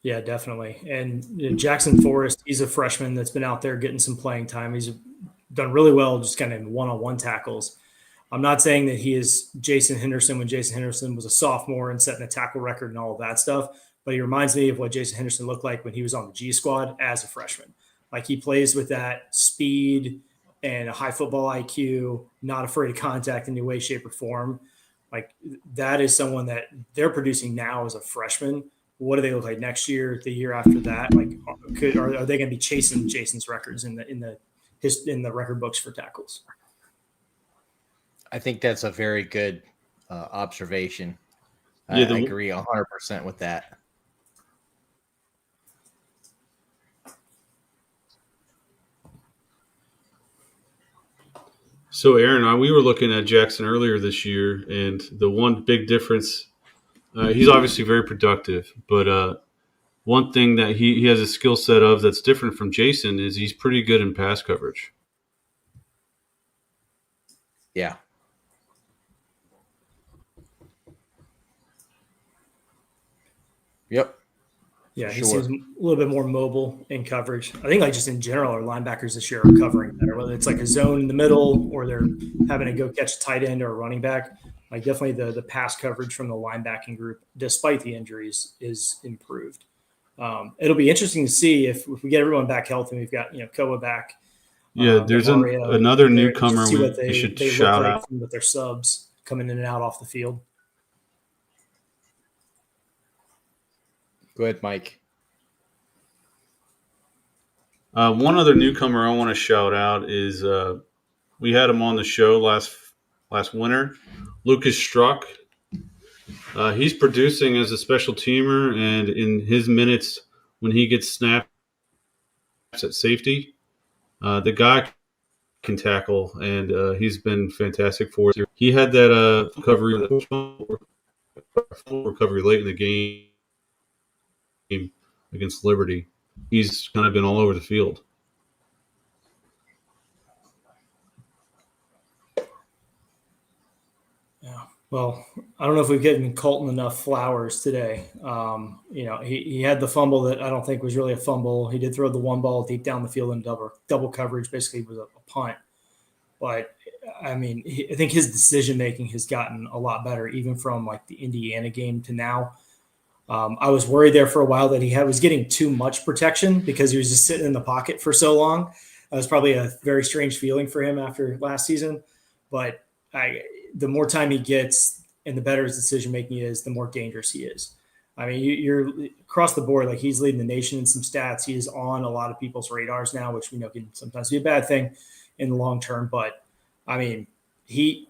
Yeah, definitely. And Jackson Forrest, he's a freshman that's been out there getting some playing time. He's done really well just kind of in one-on-one tackles. I'm not saying that he is Jason Henderson when Jason Henderson was a sophomore and setting a tackle record and all of that stuff, but he reminds me of what Jason Henderson looked like when he was on the G squad as a freshman. He plays with that speed and a high football IQ, not afraid of contact in any way, shape, or form. That is someone that they're producing now as a freshman. What do they look like next year, the year after that? Are they going to be chasing Jason's records in the record books for tackles? I think that's a very good observation. Yeah, I agree 100% with that. So, Aaron, we were looking at Jackson earlier this year, and the one big difference, he's obviously very productive, but one thing that he has a skill set of that's different from Jason is he's pretty good in pass coverage. Yeah. Yep. Yeah, he seems a little bit more mobile in coverage. I think just in general, our linebackers this year are covering better, whether it's a zone in the middle or they're having to go catch a tight end or a running back. Like definitely the pass coverage from the linebacking group, despite the injuries, is improved. It'll be interesting to see if we get everyone back healthy. We've got Koa back. Yeah, there's another newcomer see what we should they look shout like out. with their subs coming in and out off the field. Go ahead, Mike. One other newcomer I want to shout out is we had him on the show last winter, Lucas Struck. He's producing as a special teamer, and in his minutes when he gets snaps at safety, the guy can tackle, and he's been fantastic for us. He had that recovery late in the game against Liberty. He's kind of been all over the field. Yeah. Well, I don't know if we've given Colton enough flowers today. He had the fumble that I don't think was really a fumble. He did throw the one ball deep down the field in double coverage, basically was a punt. But I mean, I think his decision making has gotten a lot better, even from like the Indiana game to now. I was worried there for a while that he was getting too much protection because he was just sitting in the pocket for so long. That was probably a very strange feeling for him after last season. But the more time he gets and the better his decision making is, the more dangerous he is. I mean, you're across the board, like he's leading the nation in some stats. He is on a lot of people's radars now, which we know can sometimes be a bad thing in the long term. But I mean, he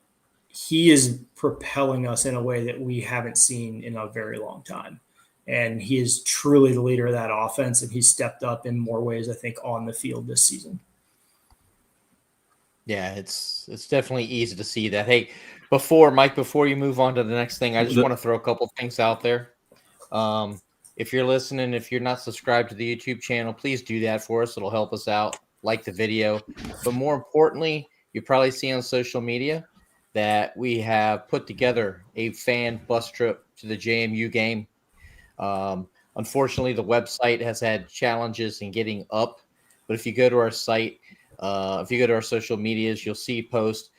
is propelling us in a way that we haven't seen in a very long time. And he is truly the leader of that offense, and he's stepped up in more ways, I think, on the field this season. Yeah, it's definitely easy to see that. Hey, before you move on to the next thing, I just want to throw a couple things out there. If you're listening, if you're not subscribed to the YouTube channel, please do that for us. It'll help us out. Like the video. But more importantly, you probably see on social media that we have put together a fan bus trip to the JMU game. Unfortunately, the website has had challenges in getting up, but if you go to our site, if you go to our social medias, you'll see posts.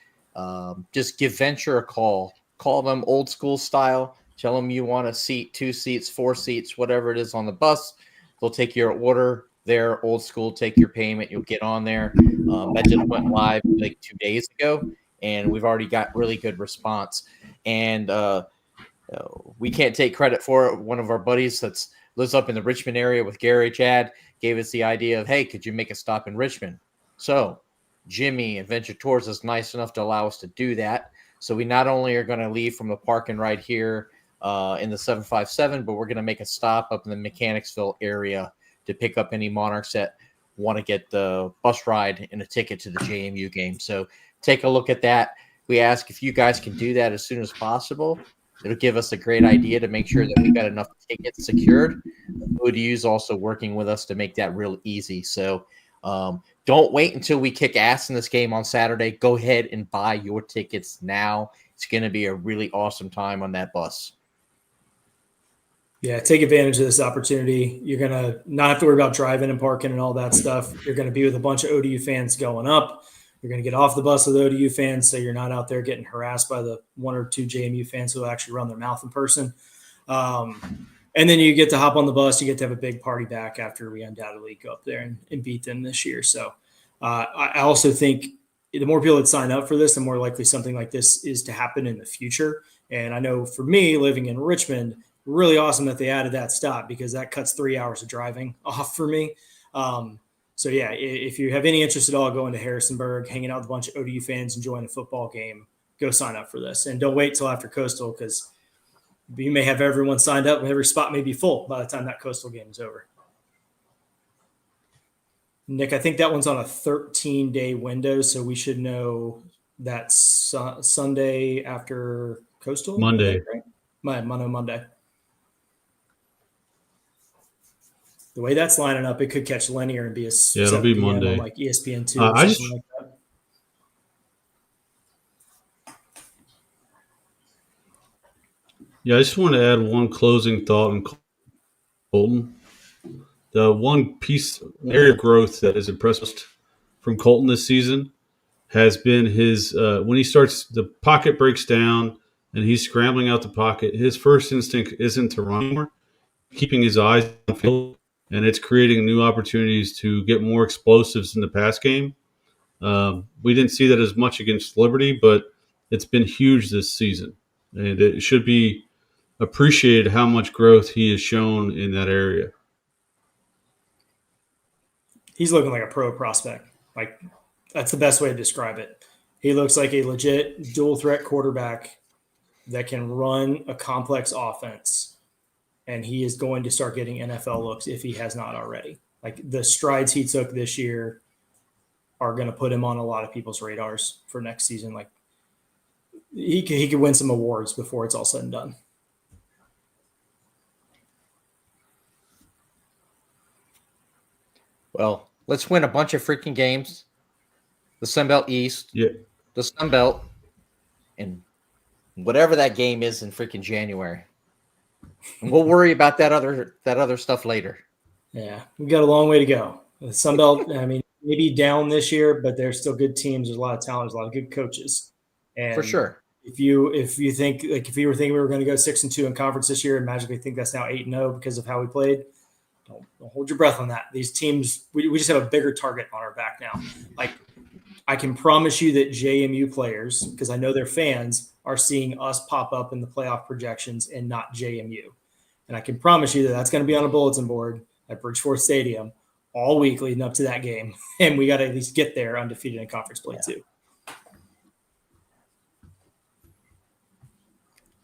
Just give Venture a call. Call them old school style. Tell them you want a seat, 2 seats, 4 seats, whatever it is on the bus. They'll take your order there, old school, take your payment. You'll get on there. That just went live like 2 days ago, and we've already got really good response. And we can't take credit for it. One of our buddies that lives up in the Richmond area with Gary Chad gave us the idea of, hey, could you make a stop in Richmond? So Jimmy and Venture Tours is nice enough to allow us to do that. So we not only are going to leave from the parking right here in the 757, but we're going to make a stop up in the Mechanicsville area to pick up any Monarchs that want to get the bus ride and a ticket to the JMU game. So take a look at that. We ask if you guys can do that as soon as possible. It'll give us a great idea to make sure that we got enough tickets secured. ODU's also working with us to make that real easy. So don't wait until we kick ass in this game on Saturday. Go ahead and buy your tickets now. It's going to be a really awesome time on that bus. Yeah, take advantage of this opportunity. You're going to not have to worry about driving and parking and all that stuff. You're going to be with a bunch of ODU fans going up. You're going to get off the bus with ODU fans, so you're not out there getting harassed by the 1 or 2 JMU fans who will actually run their mouth in person. And then you get to hop on the bus. You get to have a big party back after we undoubtedly go up there and beat them this year. So I also think the more people that sign up for this, the more likely something like this is to happen in the future. And I know for me, living in Richmond, really awesome that they added that stop because that cuts 3 hours of driving off for me. So, yeah, if you have any interest at all going to Harrisonburg, hanging out with a bunch of ODU fans, enjoying a football game, go sign up for this. And don't wait till after Coastal because you may have everyone signed up and every spot may be full by the time that Coastal game is over. Nick, I think that one's on a 13-day window, so we should know that Sunday after Coastal? Monday. Right? Monday. The way that's lining up, it could catch linear and be a it'll be Monday, like ESPN2 or something like that. Yeah, I just want to add one closing thought on Colton. The one area of growth that has impressed us from Colton this season has been his when he starts, the pocket breaks down and he's scrambling out the pocket. His first instinct isn't to run anymore, keeping his eyes on the field, and it's creating new opportunities to get more explosives in the pass game. We didn't see that as much against Liberty, but it's been huge this season, and it should be appreciated how much growth he has shown in that area. He's looking like a pro prospect. Like, that's the best way to describe it. He looks like a legit dual threat quarterback that can run a complex offense, and he is going to start getting NFL looks if he has not already. Like, the strides he took this year are going to put him on a lot of people's radars for next season. Like, he could win some awards before it's all said and done. Well, let's win a bunch of freaking games. The Sun Belt East, the Sun Belt, and whatever that game is in freaking January. And we'll worry about that other stuff later. Yeah, we've got a long way to go. The Sun Belt, I mean, maybe down this year, but they're still good teams. There's a lot of talent. There's a lot of good coaches. And for sure. If you think, like, if you were thinking we were going to go 6-2 in conference this year and magically think that's now 8-0 because of how we played, don't hold your breath on that. These teams, we just have a bigger target on our back now. Like, I can promise you that JMU players, because I know they're fans, are seeing us pop up in the playoff projections and not JMU. And I can promise you that that's going to be on a bulletin board at Bridgeforth Stadium all week leading up to that game. And we got to at least get there undefeated in conference play too.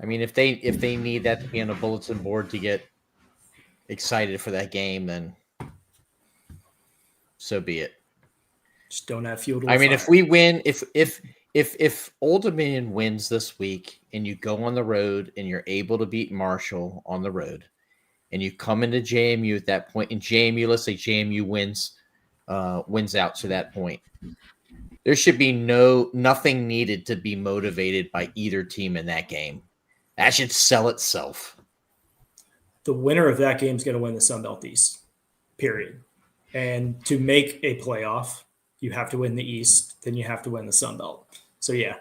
I mean, if they need that to be on a bulletin board to get excited for that game, then so be it. Just don't have fuel to I mean, fire. if we win, if Old Dominion wins this week and you go on the road and you're able to beat Marshall on the road and you come into JMU at that point, and JMU, let's say JMU wins out to that point, there should be nothing needed to be motivated by either team in that game. That should sell itself. The winner of that game is going to win the Sun Belt East, period. And to make a playoff, you have to win the East, then you have to win the Sun Belt. So, yeah.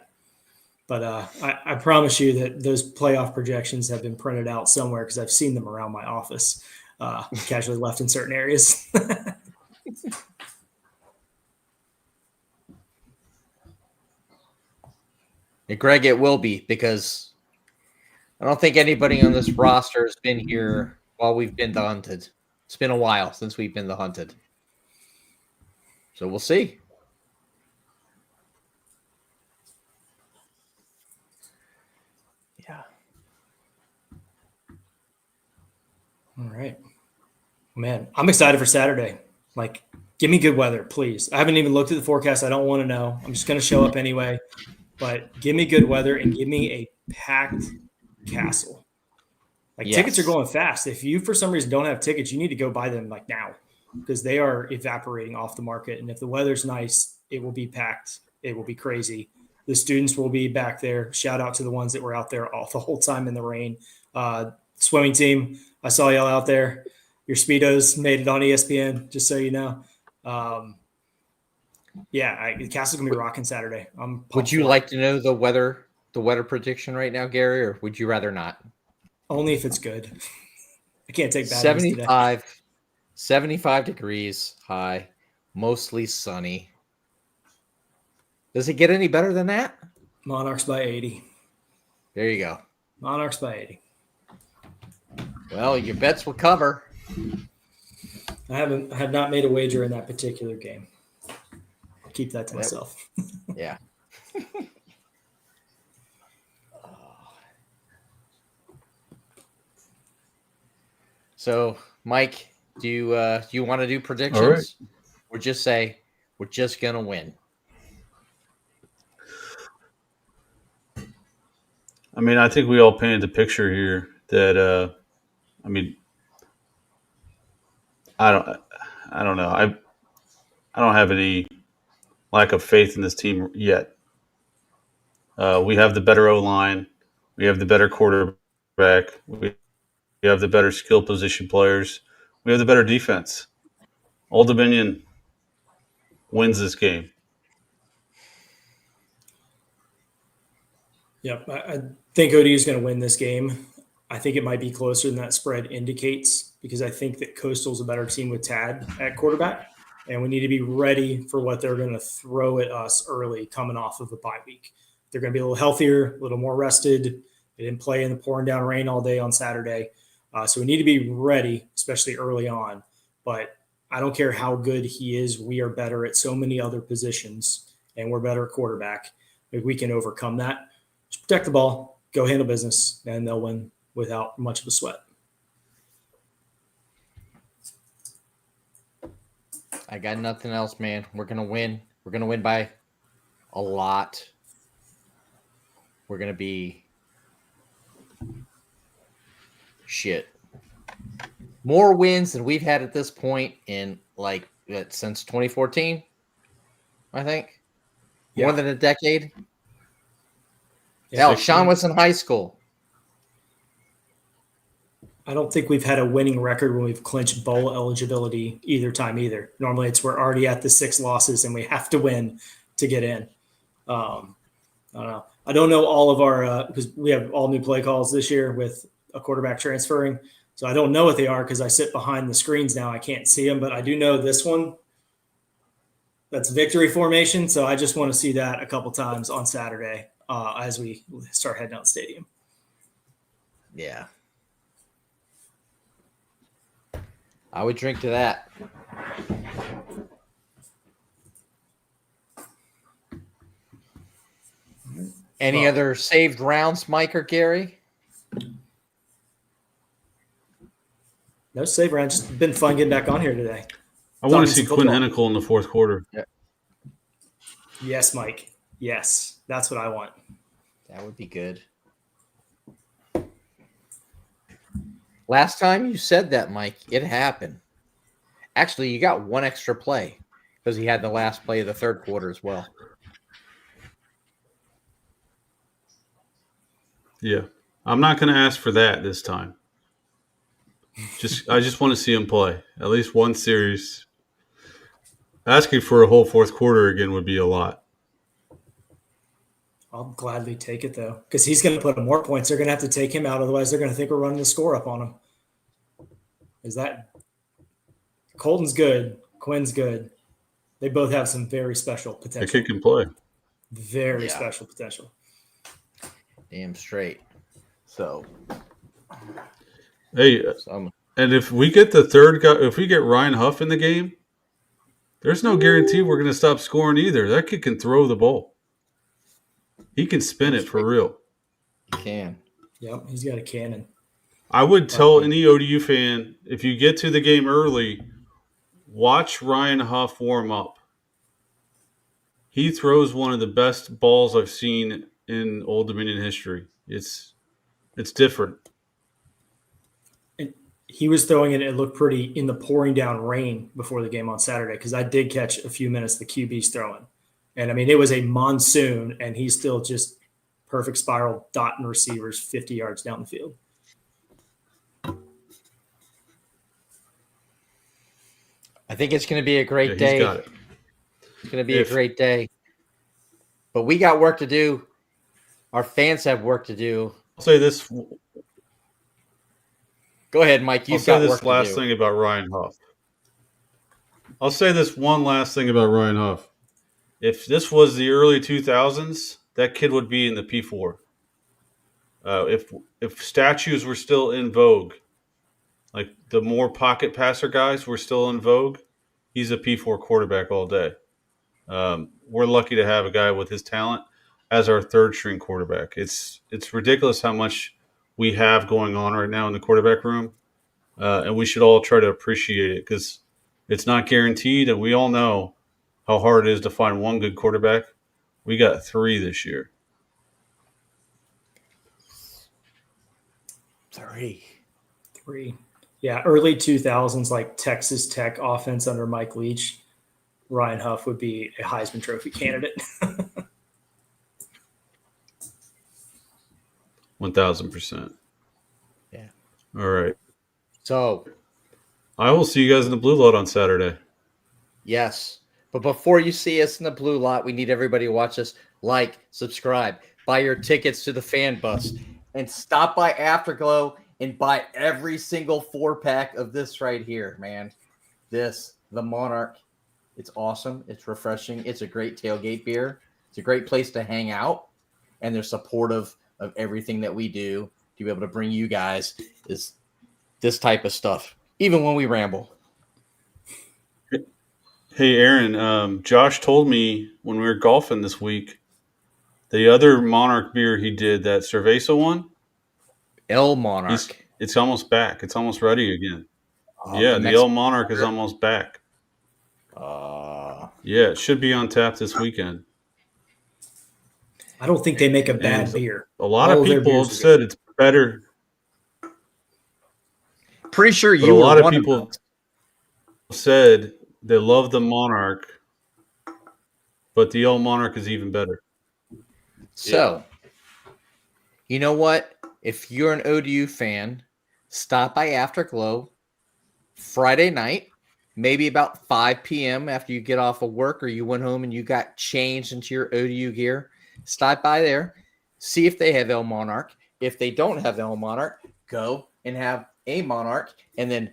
But I promise you that those playoff projections have been printed out somewhere because I've seen them around my office, casually left in certain areas. Hey, Greg, it will be, because I don't think anybody on this roster has been here while we've been the hunted. It's been a while since we've been the hunted. So we'll see. Yeah. All right. Man, I'm excited for Saturday. Like, give me good weather, please. I haven't even looked at the forecast. I don't want to know. I'm just going to show up anyway. But give me good weather and give me a packed Castle. Like, yes. Tickets are going fast. If you, for some reason, don't have tickets, you need to go buy them like now because they are evaporating off the market. And if the weather's nice, it will be packed. It will be crazy. The students will be back there. Shout out to the ones that were out there all the whole time in the rain. Swimming team, I saw y'all out there. Your Speedos made it on ESPN, just so you know. The Castle's gonna be rocking Saturday. Would you like to know the weather prediction right now, Gary, or would you rather not? Only if it's good. I can't take bad news today. 75 degrees high, mostly sunny. Does it get any better than that? Monarchs by 80. There you go. Monarchs by 80. Well, your bets will cover. I have not made a wager in that particular game. Keep that to myself. Yeah. So, Mike, do you want to do predictions? All right. Or just say we're just gonna win? I mean, I think we all painted the picture here that I don't know. I don't have any lack of faith in this team yet. We have the better O-line. We have the better quarterback. We have the better skill position players. We have the better defense. Old Dominion wins this game. Yep. I think ODU is going to win this game. I think it might be closer than that spread indicates because I think that Coastal's a better team with Tad at quarterback. And we need to be ready for what they're going to throw at us early coming off of a bye week. They're going to be a little healthier, a little more rested. They didn't play in the pouring down rain all day on Saturday. So we need to be ready, especially early on. But I don't care how good he is. We are better at so many other positions, and we're better at quarterback. If we can overcome that, just protect the ball, go handle business, and they'll win without much of a sweat. I got nothing else, man. We're going to win. We're going to win by a lot. We're going to be more wins than we've had at this point in since 2014, I think. Yeah. More than a decade. Yeah, Hell, Sean was in high school. I don't think we've had a winning record when we've clinched bowl eligibility either time either. Normally it's we're already at the 6 losses and we have to win to get in. I don't know. I don't know all of our because we have all new play calls this year with a quarterback transferring. So I don't know what they are because I sit behind the screens now. I can't see them, but I do know this one. That's victory formation. So I just want to see that a couple times on Saturday as we start heading out the stadium. Yeah. I would drink to that. Any other saved rounds, Mike or Gary? No save round. Just been fun getting back on here today. I want to see Quinn Henicle in the fourth quarter. Yeah. Yes, Mike. Yes, that's what I want. That would be good. Last time you said that, Mike, it happened. Actually, you got one extra play because he had the last play of the third quarter as well. Yeah. I'm not going to ask for that this time. I just want to see him play. At least one series. Asking for a whole fourth quarter again would be a lot. I'll gladly take it, though, because he's going to put up more points. They're going to have to take him out. Otherwise, they're going to think we're running the score up on him. Is that Colton's good. Quinn's good. They both have some very special potential. The kid can play. Very special potential. Damn straight. So, hey, and if we get the third guy, if we get Ryan Huff in the game, there's no guarantee we're going to stop scoring either. That kid can throw the ball. He can spin it for real. He can. Yep, he's got a cannon. I would tell any ODU fan, if you get to the game early, watch Ryan Huff warm up. He throws one of the best balls I've seen in Old Dominion history. It's different. And he was throwing it. It looked pretty in the pouring down rain before the game on Saturday because I did catch a few minutes the QB's throwing. And, I mean, it was a monsoon, and he's still just perfect spiral dotting receivers 50 yards down the field. I think it's going to be a great day. He's got it. It's going to be a great day. But we got work to do. Our fans have work to do. I'll say this. Go ahead, Mike. You've got work to do. I'll say this last thing about Ryan Huff. I'll say this one last thing about Ryan Huff. If this was the early 2000s, that kid would be in the P4. If statues were still in vogue, like the more pocket passer guys were still in vogue, he's a P4 quarterback all day. We're lucky to have a guy with his talent as our third string quarterback. It's ridiculous how much we have going on right now in the quarterback room, and we should all try to appreciate it because it's not guaranteed, and we all know how hard it is to find one good quarterback. We got 3 this year. 3. Yeah, early 2000s, like Texas Tech offense under Mike Leach, Ryan Huff would be a Heisman Trophy candidate. 1,000%. Yeah. All right. So I will see you guys in the Blue Lot on Saturday. Yes. But before you see us in the blue lot, we need everybody to watch us, like, subscribe, buy your tickets to the fan bus, and stop by Afterglow and buy every single 4-pack of this right here, man. The Monarch. It's awesome. It's refreshing. It's a great tailgate beer. It's a great place to hang out, and they're supportive of everything that we do to be able to bring you guys this type of stuff, even when we ramble. Hey, Aaron, Josh told me when we were golfing this week, the other Monarch beer he did, that Cerveza one, El Monarch. It's almost back. It's almost ready again. The the El Monarch is almost back. Yeah, it should be on tap this weekend. I don't think they make a bad beer. A lot of people have said it's better. Pretty sure a lot of people said they love the Monarch, but the El Monarch is even better. So, you know what? If you're an ODU fan, stop by Afterglow Friday night, maybe about 5 p.m. after you get off of work or you went home and you got changed into your ODU gear. Stop by there, see if they have El Monarch. If they don't have El Monarch, go and have a Monarch, and then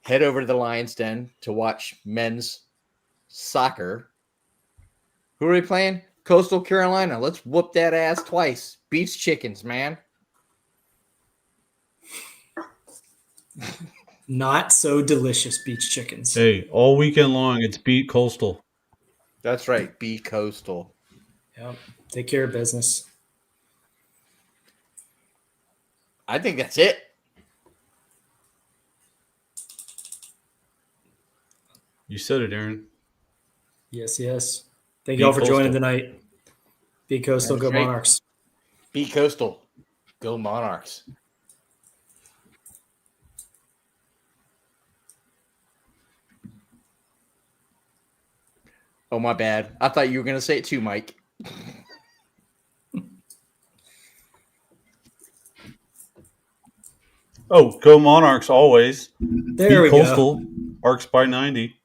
head over to the Lions Den to watch men's soccer. Who are we playing? Coastal Carolina. Let's whoop that ass twice. Beats chickens, man. Not so delicious beach chickens. Hey, all weekend long, it's beat Coastal. That's right. Beat Coastal. Yep. Take care of business. I think that's it. You said it, Aaron. Yes. Thank you all for joining tonight. Be Coastal, go Monarchs. Be Coastal, go Monarchs. Oh, my bad. I thought you were going to say it too, Mike. Oh, go Monarchs always. There we Coastal, go. Arcs by 90.